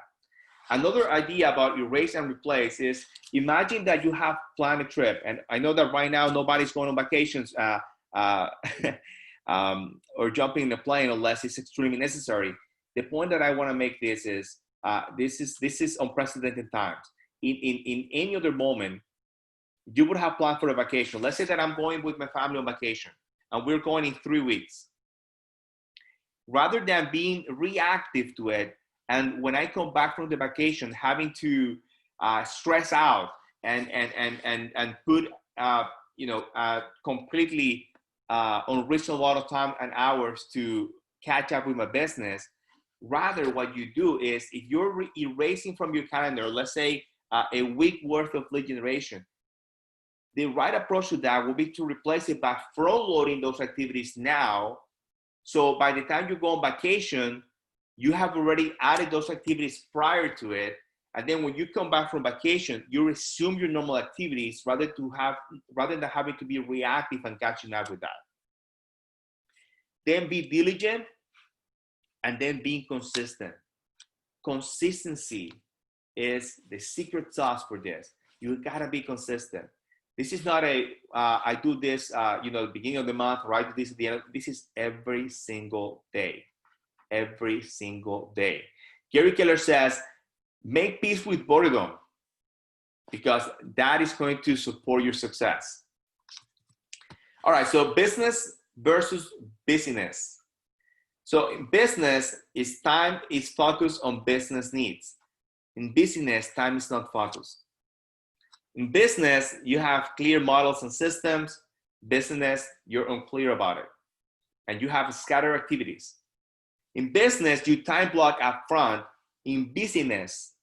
Another idea about erase and replace is, imagine that you have planned a trip. And I know that right now nobody's going on vacations or jumping in a plane unless it's extremely necessary. The point that I want to make this is unprecedented times. In any other moment, you would have planned for a vacation. Let's say that I'm going with my family on vacation and we're going in 3 weeks. Rather than being reactive to it, and when I come back from the vacation, having to stress out and put completely unreasonable amount of time and hours to catch up with my business. Rather, what you do is, if you're erasing from your calendar, let's say a week worth of lead generation, the right approach to that will be to replace it by front-loading those activities now. So by the time you go on vacation, you have already added those activities prior to it. And then when you come back from vacation, you resume your normal activities rather than having to be reactive and catching up with that. Then be diligent, and then being consistent. Consistency is the secret sauce for this. You gotta be consistent. This is not I do this, the beginning of the month, or I do this at the end. This is every single day. Every single day. Gary Keller says, make peace with boredom, because that is going to support your success. All right, so business versus busyness. So in business, time is focused on business needs. In busyness, time is not focused. In business, you have clear models and systems. Business, you're unclear about it. And you have scattered activities. In business, you time block up front. In busyness,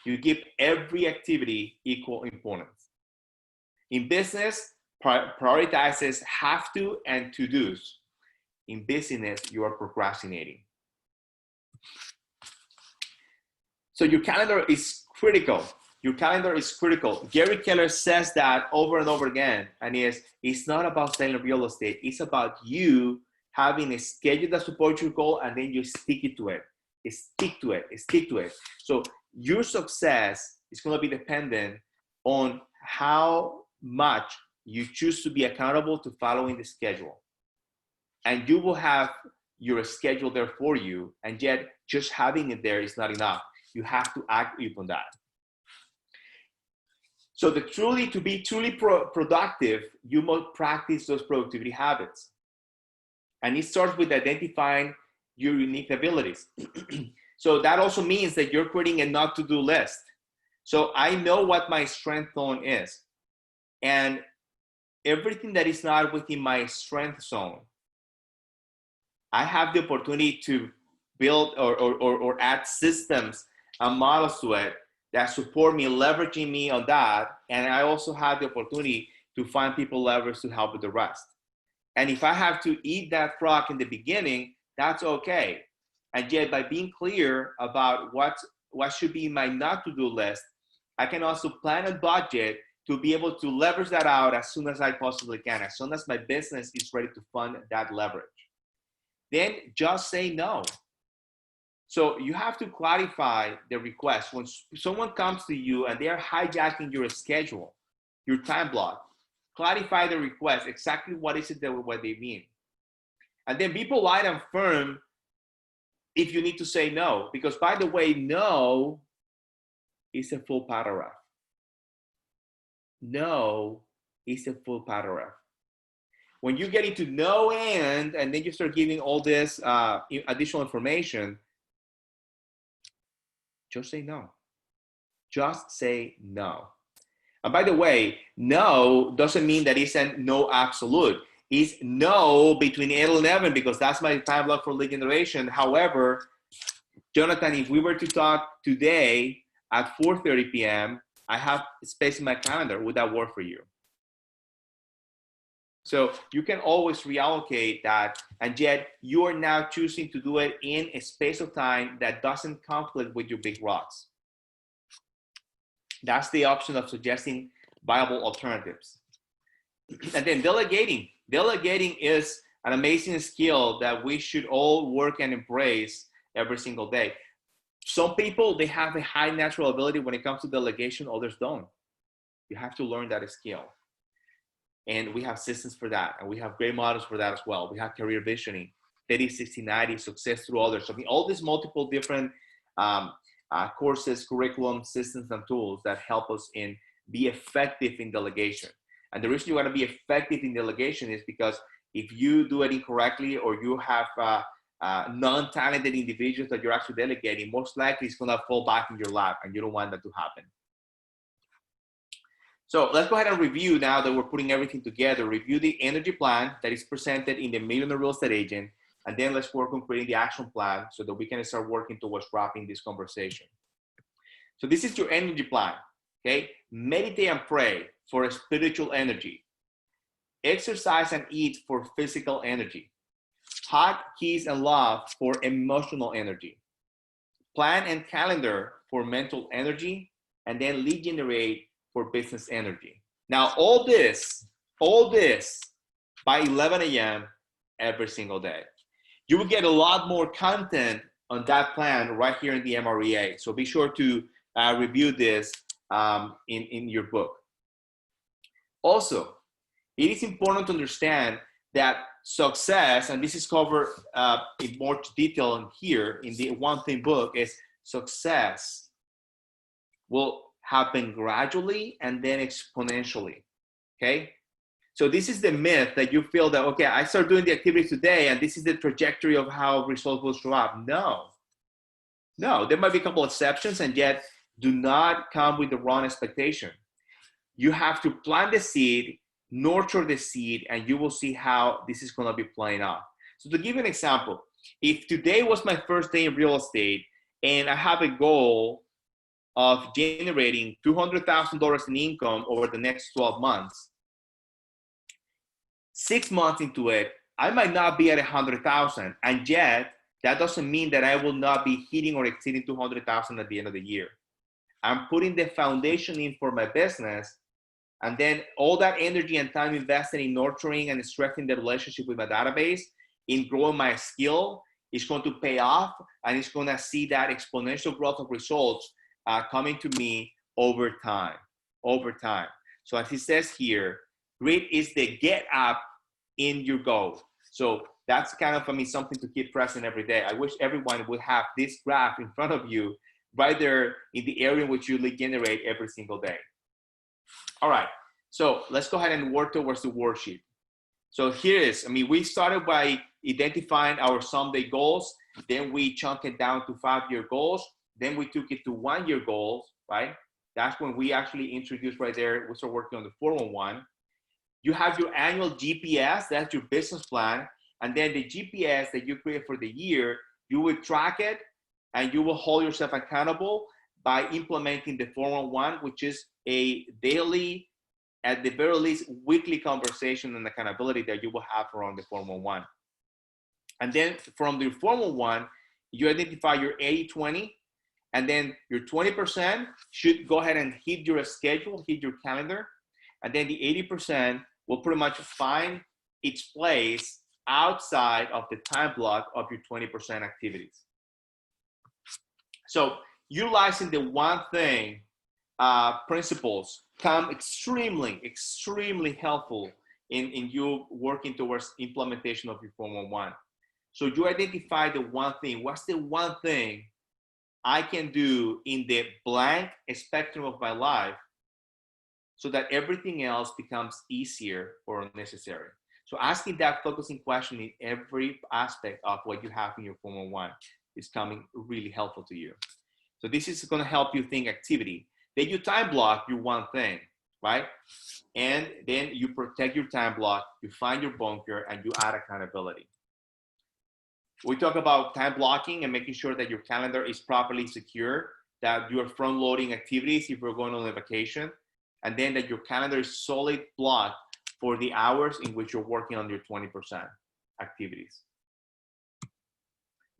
you give every activity equal importance. In business, prioritizes have to and to-dos. In busyness, you are procrastinating. So your calendar is critical. Your calendar is critical. Gary Keller says that over and over again, and it's not about selling real estate. It's about you having a schedule that supports your goal, and then you stick to it. Stick to it. So your success is going to be dependent on how much you choose to be accountable to following the schedule. And you will have your schedule there for you, and yet just having it there is not enough. You have to act upon that. So to be truly productive, you must practice those productivity habits. And it starts with identifying your unique abilities. So that also means that you're creating a not to do list. So I know what my strength zone is. And everything that is not within my strength zone, I have the opportunity to build or add systems and models to it that support me, leveraging me on that. And I also have the opportunity to find people leverage to help with the rest. And if I have to eat that frog in the beginning, that's okay. And yet by being clear about what should be my not to do list, I can also plan a budget to be able to leverage that out as soon as I possibly can, as soon as my business is ready to fund that leverage. Then just say no. So you have to clarify the request. When someone comes to you and they are hijacking your schedule, your time block, clarify the request, exactly what is it that what they mean. And then be polite and firm if you need to say no, because by the way, no is a full paragraph. No is a full paragraph. When you get into no and then you start giving all this additional information, just say no. Just say no. And by the way, no doesn't mean that it's a no absolute. It's no between 8 and 11 because that's my time block for lead generation. However, Jonathan, if we were to talk today at 4:30 p.m., I have space in my calendar. Would that work for you? So you can always reallocate that, and yet you are now choosing to do it in a space of time that doesn't conflict with your big rocks. That's the option of suggesting viable alternatives. And then delegating. Delegating is an amazing skill that we should all work and embrace every single day. Some people, they have a high natural ability when it comes to delegation, others don't. You have to learn that skill. And we have systems for that. And we have great models for that as well. We have career visioning, 30, 60, 90, success through others. So all these multiple different courses, curriculum, systems, and tools that help us be effective in delegation. And the reason you want to be effective in delegation is because if you do it incorrectly or you have non-talented individuals that you're actually delegating, most likely it's going to fall back in your lap, and you don't want that to happen. So let's go ahead and review now that we're putting everything together. Review the energy plan that is presented in the Millionaire Real Estate Agent, and then let's work on creating the action plan so that we can start working towards wrapping this conversation. So this is your energy plan, okay? Meditate and pray for spiritual energy. Exercise and eat for physical energy. Hug, kiss, and love for emotional energy. Plan and calendar for mental energy, and then lead generate for business energy. Now, all this by 11 a.m. every single day. You will get a lot more content on that plan right here in the MREA. So be sure to review this in your book. Also, it is important to understand that success, and this is covered in more detail in here in the One Thing book, is success will happen gradually and then exponentially, okay? So this is the myth that you feel that, okay, I start doing the activities today and this is the trajectory of how results will show up. No, there might be a couple exceptions, and yet do not come with the wrong expectation. You have to plant the seed, nurture the seed, and you will see how this is gonna be playing out. So to give you an example, if today was my first day in real estate and I have a goal of generating $200,000 in income over the next 12 months, 6 months into it, I might not be at 100,000, and yet that doesn't mean that I will not be hitting or exceeding 200,000 at the end of the year. I'm putting the foundation in for my business, and then all that energy and time invested in nurturing and strengthening the relationship with my database, in growing my skill, is going to pay off, and it's going to see that exponential growth of results coming to me over time. So as it says here, grit is the get up in your goal. So that's kind of, something to keep present every day. I wish everyone would have this graph in front of you right there in the area in which you lead generate every single day. All right, so let's go ahead and work towards the worksheet. So here is, we started by identifying our someday goals, then we chunk it down to 5-year goals, then we took it to 1-year goals, right? That's when we actually introduced right there, we start working on the 411. You have your annual GPS, that's your business plan, and then the GPS that you create for the year, you will track it and you will hold yourself accountable by implementing the 411, which is a daily, at the very least, weekly conversation and accountability that you will have around the 411. And then from the 411, you identify your 80-20, and then your 20% should go ahead and hit your schedule, hit your calendar, and then the 80% will pretty much find its place outside of the time block of your 20% activities. So utilizing the one thing principles come extremely, extremely helpful in you working towards implementation of your 411. So you identify the one thing. What's the one thing I can do in the blank spectrum of my life so that everything else becomes easier or unnecessary? So asking that focusing question in every aspect of what you have in your 411 is coming really helpful to you. So this is going to help you think activity. Then you time block your one thing, right? And then you protect your time block, you find your bunker, and you add accountability. We talk about time blocking and making sure that your calendar is properly secure, that you are front loading activities if you're going on a vacation, and then that your calendar is solid blocked for the hours in which you're working on your 20% activities.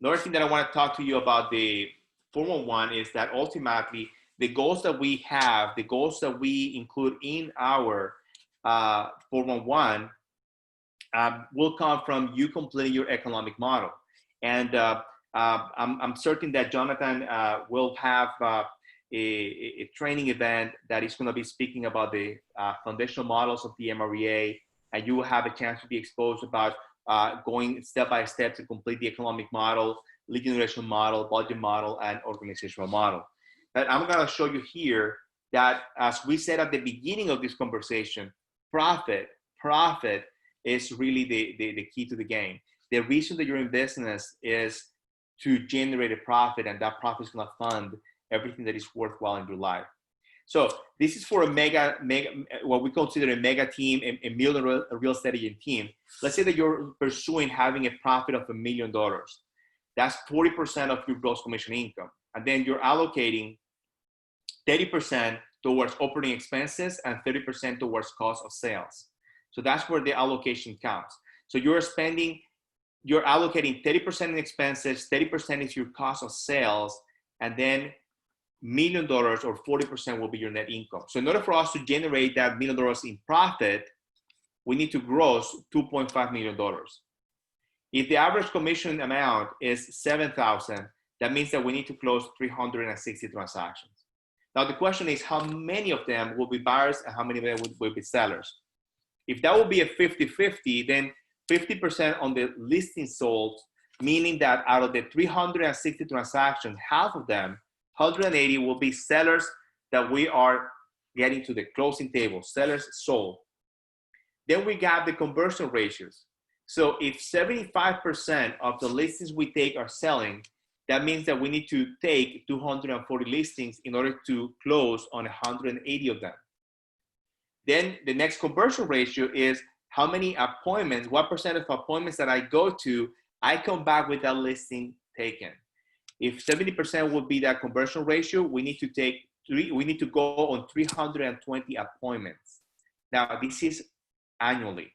Another thing that I want to talk to you about the 411 is that ultimately the goals that we have, the goals that we include in our 411 will come from you completing your economic model. And I'm certain that Jonathan will have a training event that is going to be speaking about the foundational models of the MREA, and you will have a chance to be exposed about going step by step to complete the economic model, lead generation model, budget model, and organizational model. But I'm going to show you here that, as we said at the beginning of this conversation, profit is really the key to the game. The reason that you're in business is to generate a profit, and that profit is going to fund everything that is worthwhile in your life. So this is for a mega, what we consider a mega team, a million real estate agent team. Let's say that you're pursuing having a profit of $1 million. That's 40% of your gross commission income. And then you're allocating 30% towards operating expenses and 30% towards cost of sales. So that's where the allocation counts. So you're allocating 30% in expenses, 30% is your cost of sales, and then $1 million or 40% will be your net income. So in order for us to generate that $1 million in profit, we need to gross $2.5 million. If the average commission amount is $7,000, that means that we need to close 360 transactions. Now the question is, how many of them will be buyers and how many of them will be sellers? If that will be a 50-50, then 50% on the listing sold, meaning that out of the 360 transactions, half of them, 180 will be sellers that we are getting to the closing table, sellers sold. Then we got the conversion ratios. So if 75% of the listings we take are selling, that means that we need to take 240 listings in order to close on 180 of them. Then the next conversion ratio is how many appointments, what percent of appointments that I go to, I come back with that listing taken. If 70% would be that conversion ratio, we need to go on 320 appointments. Now this is annually.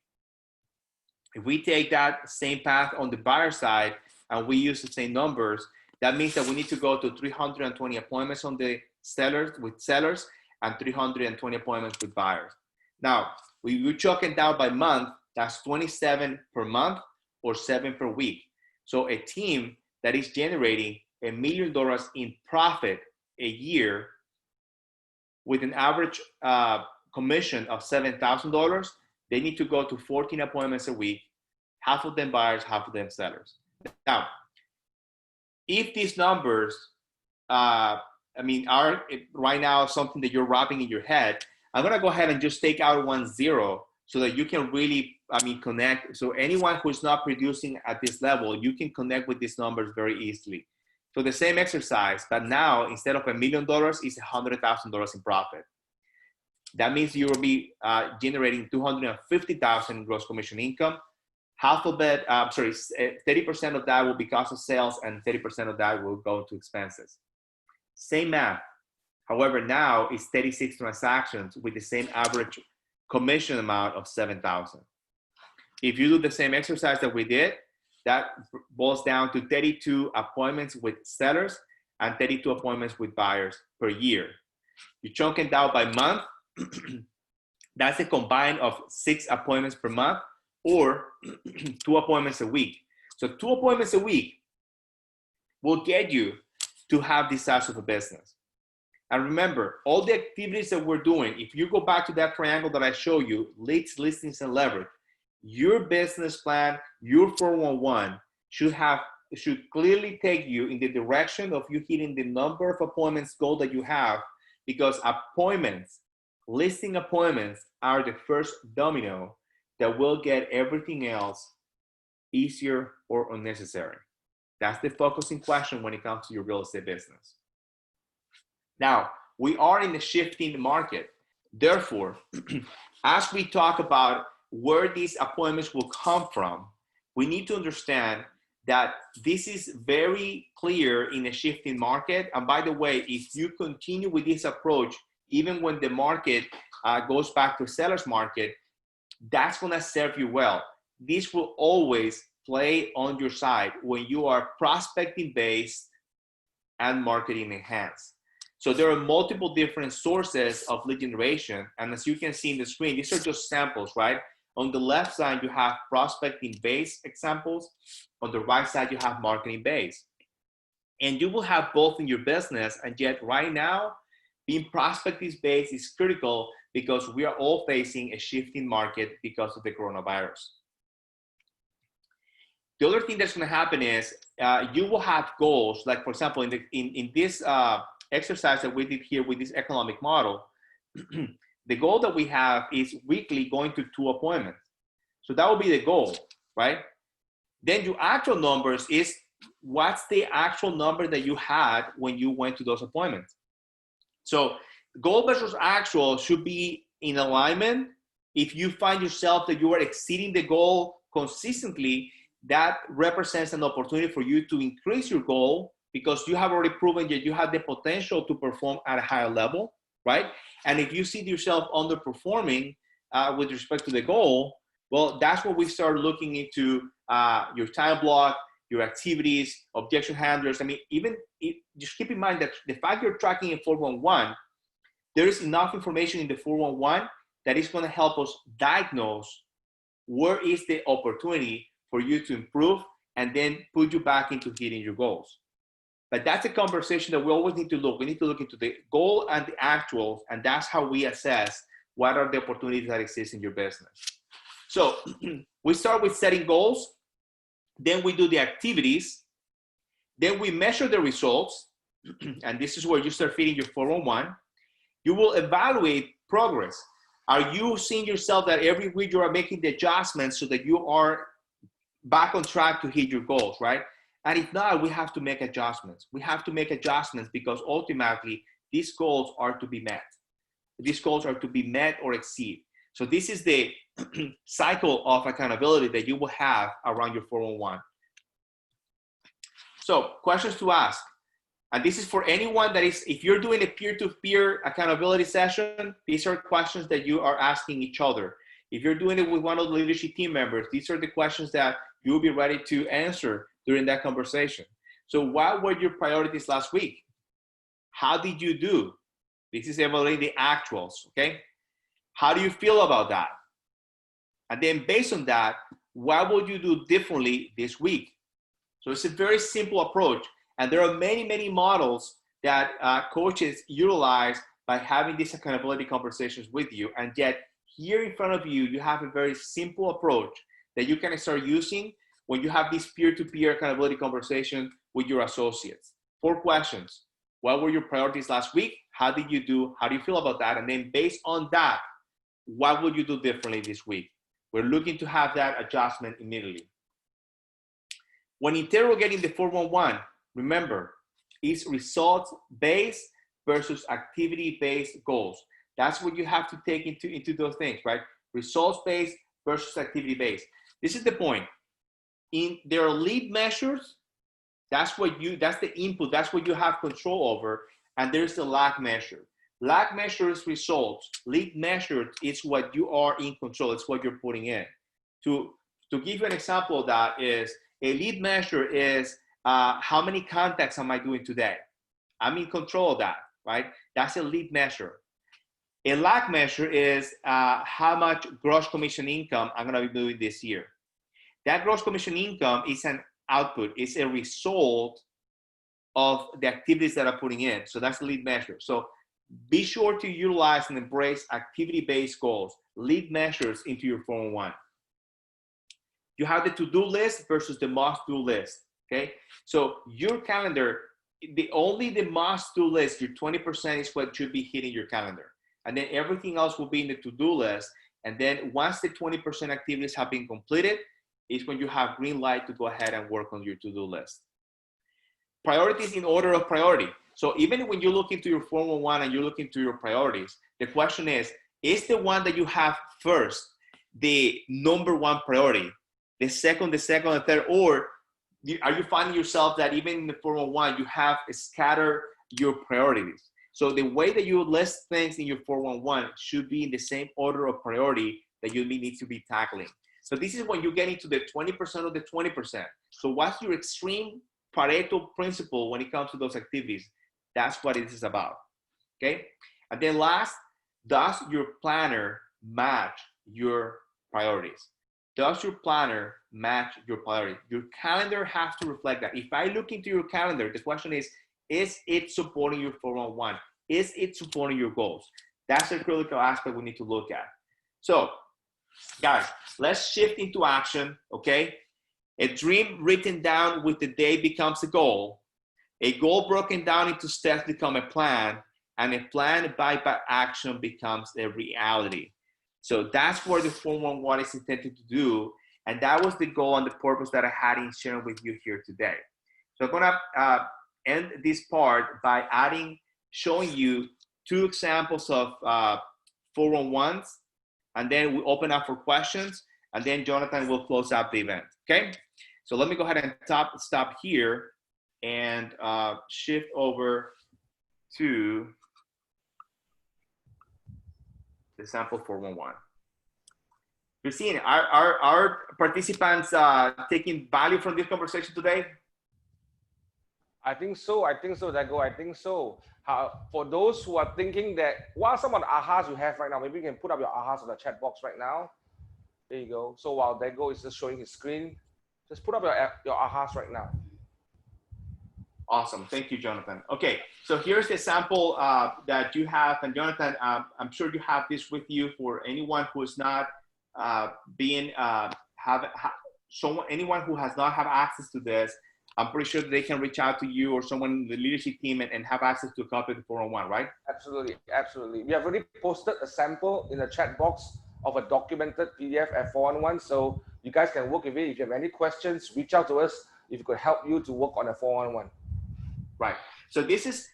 If we take that same path on the buyer side and we use the same numbers, that means that we need to go to 320 appointments on the sellers and 320 appointments with buyers. Now, we chalk it down by month, that's 27 per month or 7 per week. So a team that is generating $1 million in profit a year with an average commission of $7,000, they need to go to 14 appointments a week, half of them buyers, half of them sellers. Now, if these numbers, are right now something that you're wrapping in your head, I'm gonna go ahead and just take out 1-0 so that you can really, connect. So anyone who's not producing at this level, you can connect with these numbers very easily. So the same exercise, but now instead of $1 million, it's $100,000 in profit. That means you will be generating $250,000 in gross commission income. Half of that, 30% of that will be cost of sales, and 30% of that will go to expenses. Same math. However, now it's 36 transactions with the same average commission amount of $7,000. If you do the same exercise that we did, that boils down to 32 appointments with sellers and 32 appointments with buyers per year. You chunk it down by month. That's a combine of 6 appointments per month or 2 appointments a week. So 2 appointments a week will get you to have this size of a business. And remember, all the activities that we're doing, if you go back to that triangle that I showed you, leads, listings, and leverage, your business plan, your 411 should clearly take you in the direction of you hitting the number of appointments goal that you have, because appointments, listing appointments, are the first domino that will get everything else easier or unnecessary. That's the focusing question when it comes to your real estate business. Now, we are in a shifting market. Therefore, as we talk about where these appointments will come from, we need to understand that this is very clear in a shifting market. And by the way, if you continue with this approach, even when the market goes back to seller's market, that's gonna serve you well. This will always play on your side when you are prospecting based and marketing enhanced. So there are multiple different sources of lead generation. And as you can see in the screen, these are just samples, right? On the left side, you have prospecting based examples. On the right side, you have marketing based. And you will have both in your business. And yet right now, being prospecting based is critical because we are all facing a shifting market because of the coronavirus. The other thing that's going to happen is you will have goals. Like, for example, in this exercise that we did here with this economic model, the goal that we have is weekly going to 2 appointments. So that will be the goal, right? Then your actual numbers is what's the actual number that you had when you went to those appointments. So goal versus actual should be in alignment. If you find yourself that you are exceeding the goal consistently, that represents an opportunity for you to increase your goal because you have already proven that you have the potential to perform at a higher level, right? And if you see yourself underperforming with respect to the goal, well, that's where we start looking into your time block, your activities, objection handlers. I mean, just keep in mind that the fact you're tracking in 411, there is enough information in the 411 that is going to help us diagnose where is the opportunity for you to improve and then put you back into hitting your goals. But that's a conversation that we always need to look. We need to look into the goal and the actuals, and that's how we assess what are the opportunities that exist in your business. So we start with setting goals, then we do the activities, then we measure the results, and this is where you start feeding your 411. You will evaluate progress. Are you seeing yourself that every week you are making the adjustments so that you are back on track to hit your goals, right? And if not, we have to make adjustments. We have to make adjustments because ultimately these goals are to be met. These goals are to be met or exceed. So this is the cycle of accountability that you will have around your 411. So questions to ask. And this is for anyone that is, if you're doing a peer-to-peer accountability session, these are questions that you are asking each other. If you're doing it with one of the leadership team members, these are the questions that you'll be ready to answer during that conversation. So what were your priorities last week? How did you do? This is evaluating the actuals, okay? How do you feel about that? And then based on that, what would you do differently this week? So it's a very simple approach. And there are many, many models that coaches utilize by having these accountability conversations with you. And yet here in front of you, you have a very simple approach that you can start using when you have this peer-to-peer accountability conversation with your associates. 4 questions. What were your priorities last week? How did you do? How do you feel about that? And then based on that, what would you do differently this week? We're looking to have that adjustment immediately. When interrogating the 411, remember, it's results-based versus activity-based goals. That's what you have to take into those things, right? Results-based versus activity-based. This is the point. In their lead measures, that's the input, that's what you have control over, and there's the lag measure. Lag measure is results. Lead measure is what you are in control. It's what you're putting in. To give you an example of that is, a lead measure is how many contacts am I doing today? I'm in control of that, right? That's a lead measure. A lag measure is how much gross commission income I'm gonna be doing this year. That gross commission income is an output, it's a result of the activities that I'm putting in. So that's the lead measure. So be sure to utilize and embrace activity-based goals, lead measures into your 411. You have the to-do list versus the must-do list, okay? So your calendar, only the must-do list, your 20% is what should be hitting your calendar. And then everything else will be in the to-do list. And then once the 20% activities have been completed, is when you have green light to go ahead and work on your to-do list. Priorities in order of priority. So even when you look into your 411 and you look into your priorities, the question is the one that you have first the number one priority, the second, the third, or are you finding yourself that even in the 411, you have scattered your priorities? So the way that you list things in your 411 should be in the same order of priority that you need to be tackling. So this is when you get into the 20% of the 20%. So what's your extreme Pareto principle when it comes to those activities? That's what it is about, okay? And then last, does your planner match your priorities? Does your planner match your priorities? Your calendar has to reflect that. If I look into your calendar, the question is it supporting your 411? Is it supporting your goals? That's a critical aspect we need to look at. So, guys, let's shift into action, okay? A dream written down with the day becomes a goal. A goal broken down into steps become a plan, and a plan by action becomes a reality. So that's what the 411 is intended to do, and that was the goal and the purpose that I had in sharing with you here today. So I'm gonna end this part by showing you 2 examples of 411s, and then we open up for questions, and then Jonathan will close out the event, okay? So let me go ahead and stop here and shift over to the sample 411. You're seeing, are participants taking value from this conversation today? I think so, Dago, I think so. For those who are thinking that, what are some of the ahas you have right now? Maybe you can put up your ahas on the chat box right now. There you go. So while Dago is just showing his screen, just put up your ahas right now. Awesome. Thank you, Jonathan. Okay, so here's the sample that you have. And Jonathan, I'm sure you have this with you for anyone who is not anyone who has not have access to this. I'm pretty sure that they can reach out to you or someone in the leadership team and have access to a copy of the 411, right? Absolutely, absolutely. We have already posted a sample in the chat box of a documented PDF at 411, so you guys can work with it. If you have any questions, reach out to us if it could help you to work on a 411. Right. So this is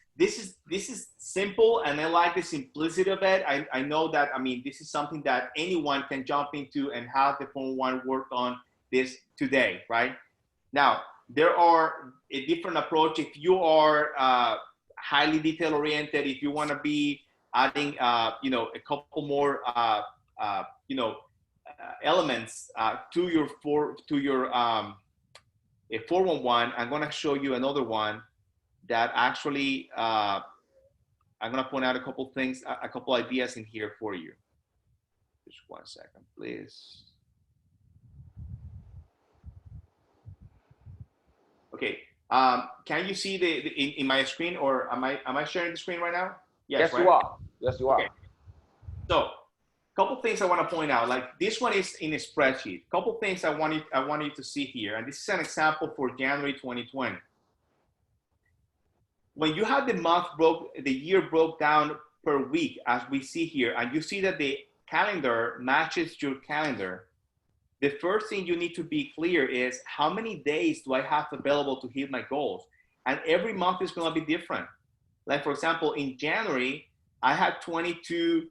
simple, and I like the simplicity of it. I know that, I mean, this is something that anyone can jump into and have the 411 work on this today, right? Now, there are a different approach. If you are highly detail oriented, if you want to be adding, a couple more, elements to your 411, I'm going to show you another one that actually, I'm going to point out a couple things, a couple ideas in here for you. Just 1 second, please. Okay, can you see in my screen, or am I sharing the screen right now? Yes, right? you are. Yes, you Okay. are. So, couple things I want to point out. Like this one is in a spreadsheet. Couple things I want you to see here, and this is an example for January 2020. When you have the year broke down per week, as we see here, and you see that the calendar matches your calendar, the first thing you need to be clear is how many days do I have available to hit my goals? And every month is going to be different. Like for example, in January, I had 22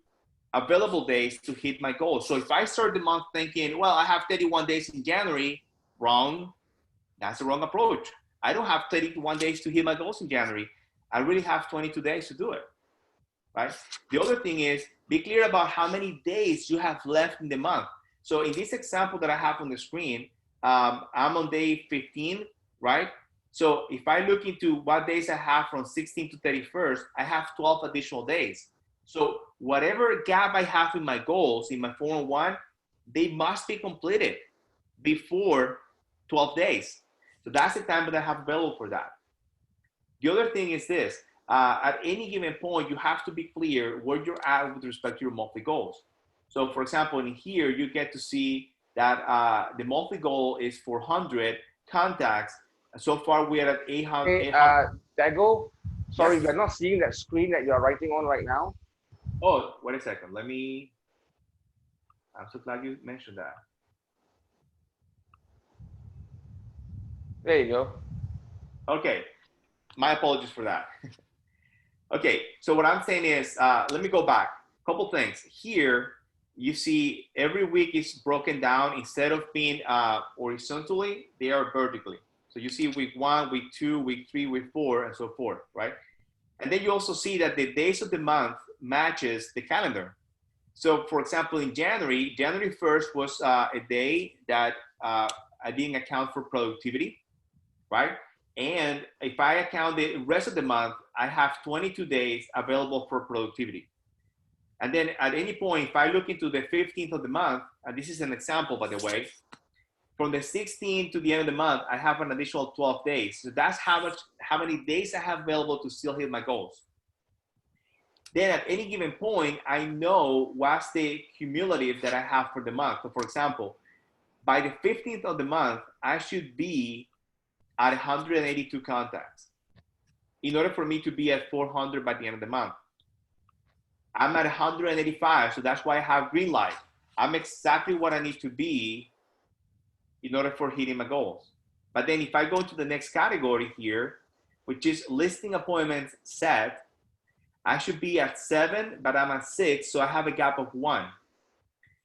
available days to hit my goals. So if I start the month thinking, well, I have 31 days in January, wrong. That's the wrong approach. I don't have 31 days to hit my goals in January. I really have 22 days to do it, right? The other thing is be clear about how many days you have left in the month. So in this example that I have on the screen, I'm on day 15, right? So if I look into what days I have from 16 to 31st, I have 12 additional days. So whatever gap I have in my goals in my 401, they must be completed before 12 days. So that's the time that I have available for that. The other thing is this, at any given point, you have to be clear where you're at with respect to your monthly goals. So for example, in here, you get to see that the monthly goal is 400 contacts. So far, we are at 800. Hey, Dago, sorry, Yes. we're not seeing that screen that you're writing on right now. Oh, wait a second. I'm so glad you mentioned that. There you go. Okay. My apologies for that. Okay, so what I'm saying is, let me go back. Couple things. Here, you see every week is broken down. Instead of being horizontally, they are vertically. So you see week 1, week 2, week 3, week 4, and so forth, right? And then you also see that the days of the month matches the calendar. So for example, in January 1st was a day that I didn't account for productivity, right? And if I account the rest of the month, I have 22 days available for productivity. And then at any point, if I look into the 15th of the month, and this is an example, by the way, from the 16th to the end of the month, I have an additional 12 days. So that's how many days I have available to still hit my goals. Then at any given point, I know what's the cumulative that I have for the month. So for example, by the 15th of the month, I should be at 182 contacts in order for me to be at 400 by the end of the month. I'm at 185, so that's why I have green light. I'm exactly what I need to be in order for hitting my goals. But then if I go to the next category here, which is listing appointments set, I should be at 7, but I'm at 6, so I have a gap of 1.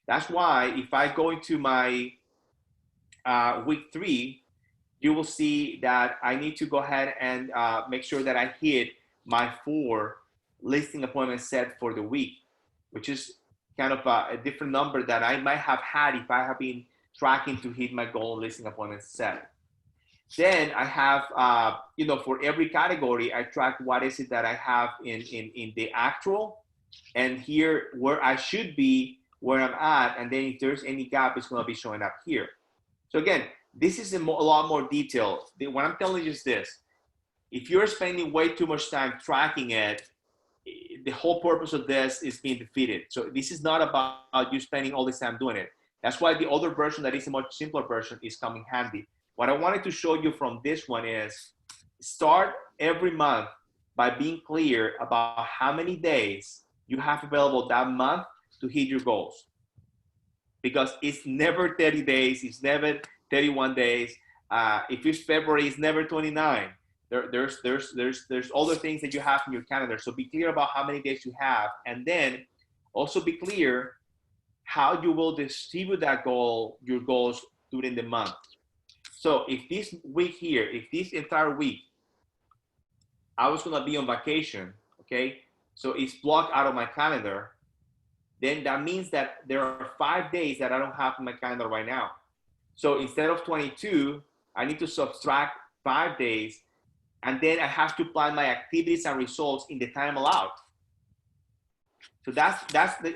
That's why if I go into my week 3, you will see that I need to go ahead and make sure that I hit my 4 listing appointments set for the week, which is kind of a different number that I might have had if I have been tracking to hit my goal listing appointments set. Then I have, for every category, I track what is it that I have in the actual, and here where I should be, where I'm at, and then if there's any gap, it's going to be showing up here. So again, this is a lot more detail. What I'm telling you is this. If you're spending way too much time tracking it, the whole purpose of this is being defeated. So this is not about you spending all this time doing it. That's why the other version that is a much simpler version is coming handy. What I wanted to show you from this one is start every month by being clear about how many days you have available that month to hit your goals. Because it's never 30 days, it's never 31 days. If it's February, it's never 29. There's other things that you have in your calendar. So be clear about how many days you have, and then also be clear how you will distribute your goals during the month. So if this week here, if this entire week, I was gonna be on vacation, okay? So it's blocked out of my calendar, then that means that there are 5 days that I don't have in my calendar right now. So instead of 22, I need to subtract 5 days, and then I have to plan my activities and results in the time allowed. So that's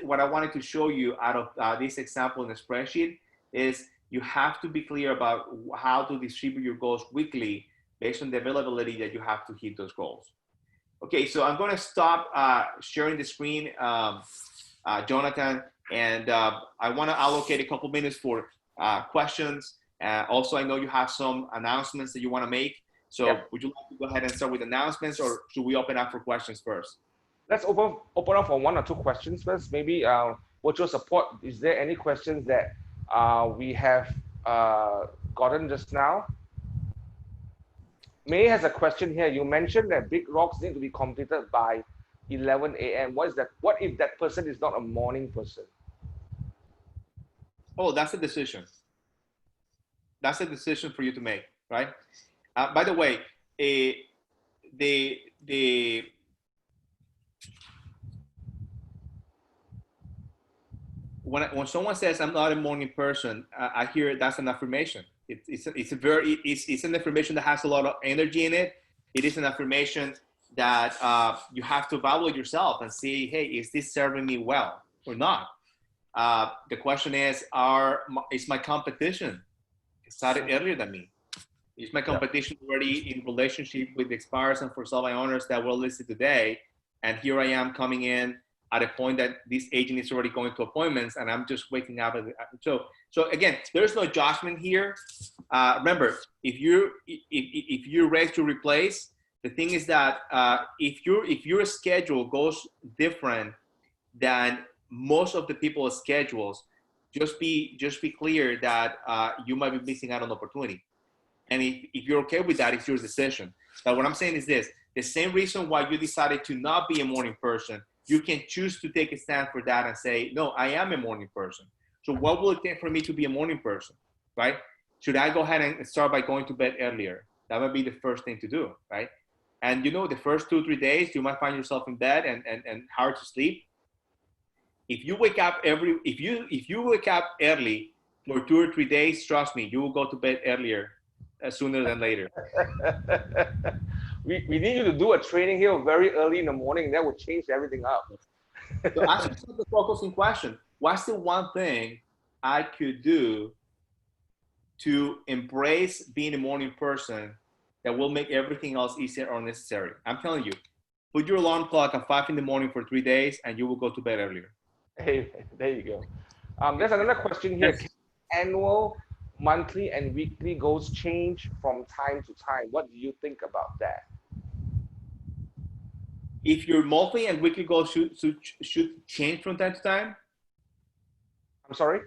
what I wanted to show you out of this example in the spreadsheet is you have to be clear about how to distribute your goals weekly based on the availability that you have to hit those goals. Okay, so I'm going to stop sharing the screen, Jonathan, and I want to allocate a couple minutes for questions. Also, I know you have some announcements that you want to make. So Yep. would you like to go ahead and start with announcements, or should we open up for questions first? Let's open up for one or two questions first. Maybe virtual support. Is there any questions that we have gotten just now? May has a question here. You mentioned that big rocks need to be completed by 11 a.m. What is that? What if that person is not a morning person? Oh, that's a decision. That's a decision for you to make, right? By the way, the when someone says I'm not a morning person, I hear that's an affirmation. It's an affirmation that has a lot of energy in it. It is an affirmation that you have to evaluate yourself and see, hey, is this serving me well or not? The question is my competition started earlier than me? Is my competition already in relationship with the expires and for sale owners that were listed today? And here I am coming in at a point that this agent is already going to appointments and I'm just waking up. So again, there's no adjustment here. Remember, if you're ready to replace, the thing is that if your schedule goes different than most of the people's schedules, just be clear that you might be missing out on opportunity. And if you're okay with that, it's your decision. But what I'm saying is this: the same reason why you decided to not be a morning person, you can choose to take a stand for that and say, no, I am a morning person. So what will it take for me to be a morning person, right? Should I go ahead and start by going to bed earlier? That would be the first thing to do, right? And you know, the first 2-3 days, you might find yourself in bed and hard to sleep. If you wake up if you wake up early for 2 or 3 days, trust me, you will go to bed earlier sooner than later. we need you to do a training here very early in the morning. That would change everything up. So ask yourself the focusing question: what's the one thing I could do to embrace being a morning person that will make everything else easier or necessary? I'm telling you, put your alarm clock at 5 in the morning for 3 days, and you will go to bed earlier. Hey, there you go. There's another question here. Yes. Can annual, monthly, and weekly goals change from time to time? What do you think about that? If your monthly and weekly goals should change from time to time. I'm sorry?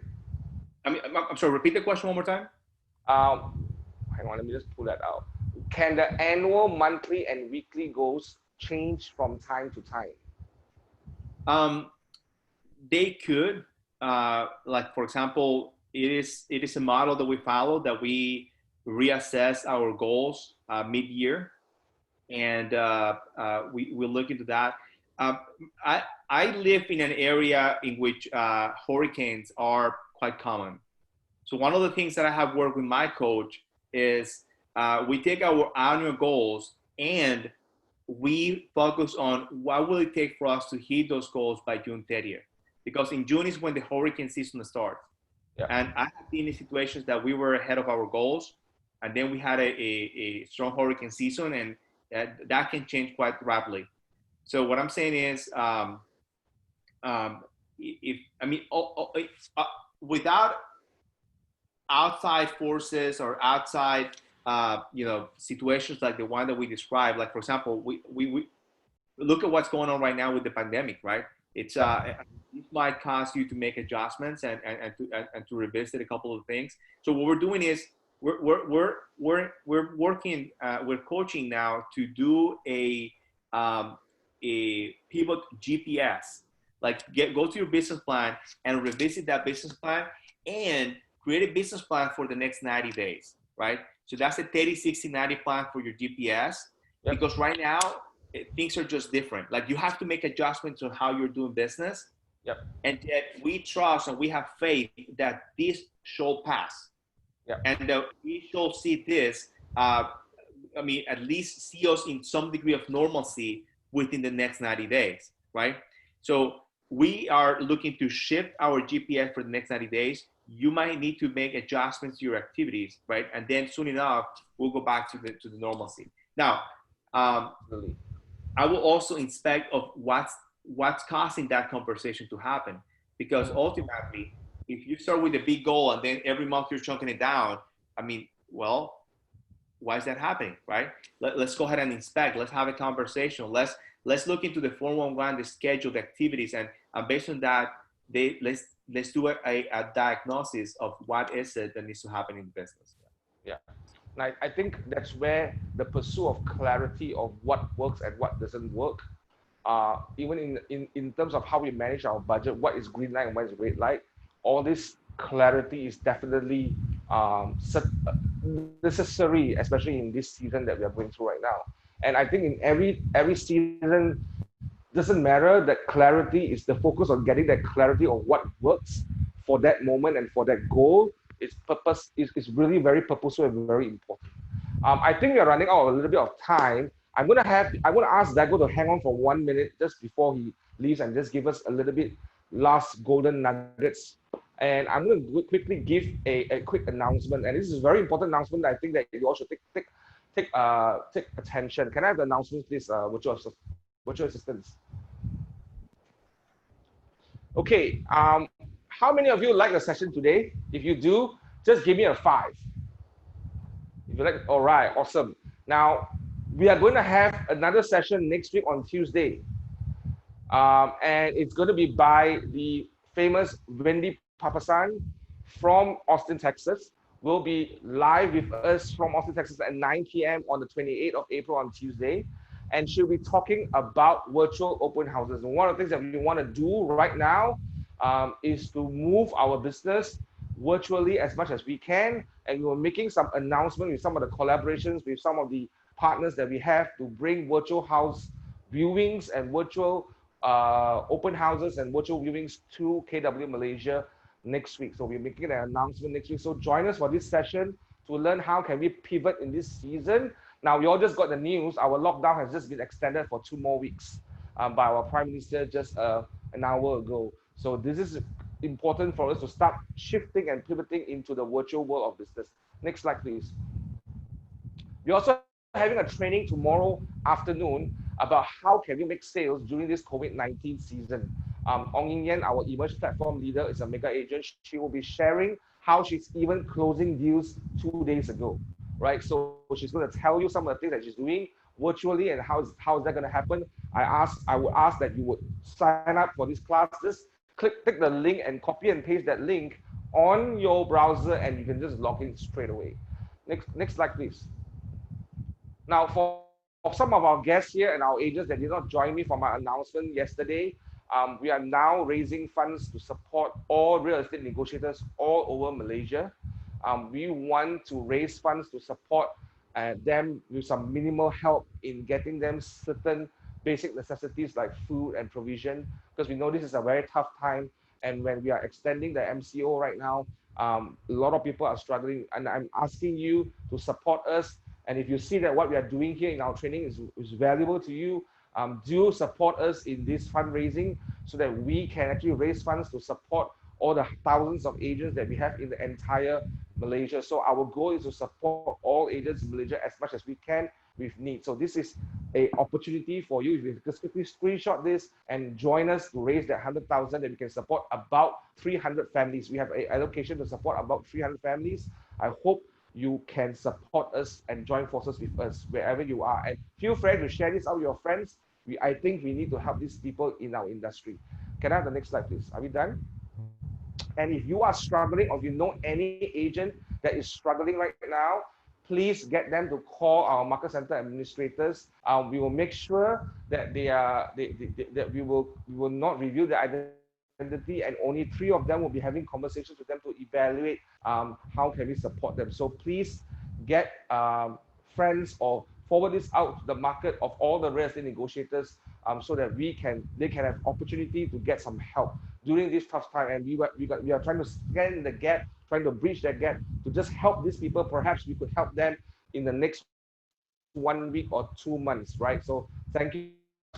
I'm sorry, repeat the question one more time. Hang on, let me just pull that out. Can the annual, monthly, and weekly goals change from time to time? They could, like for example, it is a model that we follow, that we reassess our goals mid-year, and we look into that. I live in an area in which hurricanes are quite common. So one of the things that I have worked with my coach is we take our annual goals and we focus on what will it take for us to hit those goals by June 30th. Because in June is when the hurricane season starts. Yeah. And I have been in situations that we were ahead of our goals, and then we had a strong hurricane season, and that can change quite rapidly. So what I'm saying is, without outside forces or outside, situations like the one that we described, like for example, we look at what's going on right now with the pandemic, right? It's it might cause you to make adjustments and to revisit a couple of things. So what we're doing is we're working, we're coaching now to do a pivot GPS, like go to your business plan and revisit that business plan and create a business plan for the next 90 days, right? So that's a 30, 60, 90 plan for your GPS. Yep. Because right now things are just different. Like you have to make adjustments on how you're doing business. Yep. And yet we trust and we have faith that this shall pass. Yep. And we shall see this, at least see us in some degree of normalcy within the next 90 days, right? So we are looking to shift our GPS for the next 90 days. You might need to make adjustments to your activities, right? And then soon enough, we'll go back to the normalcy. Now, I will also inspect of what's causing that conversation to happen. Because ultimately, if you start with a big goal and then every month you're chunking it down, I mean, well, why is that happening, right? Let's go ahead and inspect. Let's have a conversation. Let's look into the 411, the scheduled activities, and based on that, let's do a diagnosis of what is it that needs to happen in business. Yeah. And I think that's where the pursuit of clarity of what works and what doesn't work, even in terms of how we manage our budget, what is green light and what is red light, all this clarity is definitely necessary, especially in this season that we are going through right now. And I think in every season, doesn't matter that clarity is the focus on getting that clarity on what works for that moment and for that goal. Its purpose is really very purposeful and very important. I think we are running out a little bit of time. I'm gonna ask Dago to hang on for 1 minute just before he leaves and just give us a little bit last golden nuggets. And I'm gonna quickly give a quick announcement. And this is a very important announcement that I think that you all should take attention. Can I have the announcement, please, virtual assistants? Okay. How many of you like the session today? If you do, just give me a 5. If you like, all right, awesome. Now, we are going to have another session next week on Tuesday. And it's going to be by the famous Wendy Papasan from Austin, Texas. Will be live with us from Austin, Texas at 9 p.m. on the 28th of April on Tuesday. And she'll be talking about virtual open houses. And one of the things that we want to do right now is to move our business virtually as much as we can. And we were making some announcement with some of the collaborations with some of the partners that we have to bring virtual house viewings and virtual open houses and virtual viewings to KW Malaysia next week. So we're making an announcement next week. So join us for this session to learn how can we pivot in this season. Now, we all just got the news. Our lockdown has just been extended for 2 more weeks by our Prime Minister just an hour ago. So this is important for us to start shifting and pivoting into the virtual world of business. Next slide, please. We're also having a training tomorrow afternoon about how can we make sales during this COVID-19 season. Ong Yin Yan, our Emerge platform leader, is a mega agent. She will be sharing how she's even closing deals 2 days ago, right? So she's going to tell you some of the things that she's doing virtually and how is that going to happen. I would ask that you would sign up for this class. Just take the link and copy and paste that link on your browser, and you can just log in straight away. Next slide, please. Now, for some of our guests here and our agents that did not join me for my announcement yesterday, we are now raising funds to support all real estate negotiators all over Malaysia. We want to raise funds to support them with some minimal help in getting them certain basic necessities like food and provision, because we know this is a very tough time. And when we are extending the MCO right now, a lot of people are struggling, and I'm asking you to support us. And if you see that what we are doing here in our training is valuable to you, do support us in this fundraising so that we can actually raise funds to support all the thousands of agents that we have in the entire Malaysia. So our goal is to support all agents in Malaysia as much as we can with need. So this is an opportunity for you. If you just quickly screenshot this and join us to raise that 100,000 that we can support about 300 families. We have an allocation to support about 300 families. I hope you can support us and join forces with us wherever you are. And feel free to share this out with your friends. I think we need to help these people in our industry. Can I have the next slide, please? Are we done? And if you are struggling or you know any agent that is struggling right now, please get them to call our market center administrators. We will make sure that that we will not reveal their identity, and only 3 of them will be having conversations with them to evaluate how can we support them. So please get friends or forward this out to the market of all the real estate negotiators so that they can have opportunity to get some help during this tough time. And we are trying to scan the gap, trying to bridge that gap to just help these people. Perhaps we could help them in the next 1 week or 2 months, right? So thank you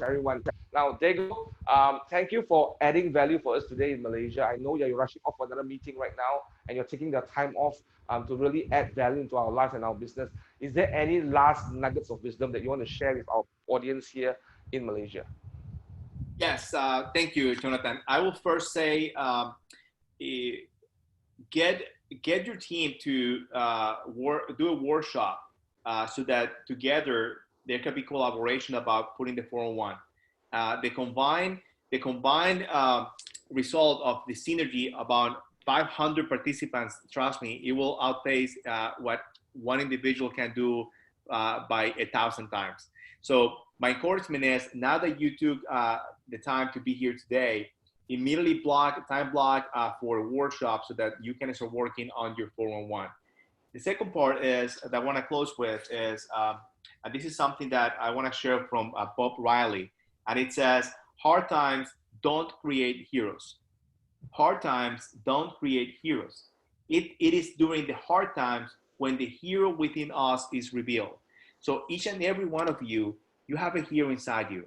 everyone. Now, Dago, thank you for adding value for us today in Malaysia. I know you're rushing off for another meeting right now, and you're taking the time off to really add value into our lives and our business. Is there any last nuggets of wisdom that you want to share with our audience here in Malaysia? Yes, thank you, Jonathan. I will first say get your team to do a workshop so that together there can be collaboration about putting the 401. The combined result of the synergy about 500 participants, trust me, it will outpace what one individual can do by 1,000 times. So my encouragement is, now that you took the time to be here today, immediately time block for a workshop so that you can start working on your 411. The second part is that I want to close with is, and this is something that I want to share from Bob Riley, and it says, hard times don't create heroes. Hard times don't create heroes. It is during the hard times when the hero within us is revealed. So each and every one of you, you have a hero inside you.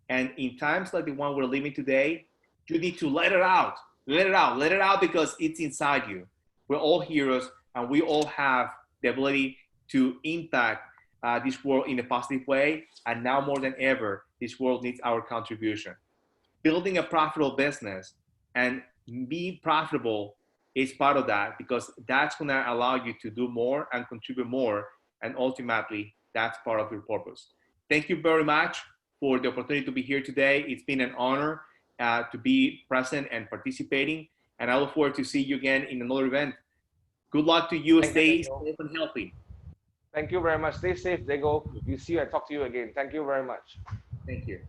And in times like the one we're living today, you need to let it out. Let it out. Let it out, because it's inside you. We're all heroes, and we all have the ability to impact this world in a positive way. And now more than ever, this world needs our contribution. Building a profitable business and being profitable is part of that, because that's going to allow you to do more and contribute more. And ultimately, that's part of your purpose. Thank you very much for the opportunity to be here today. It's been an honor to be present and participating. And I look forward to see you again in another event. Good luck to you. Stay safe and healthy. Thank you very much. Stay safe, Dago. You see you and talk to you again. Thank you very much. Thank you.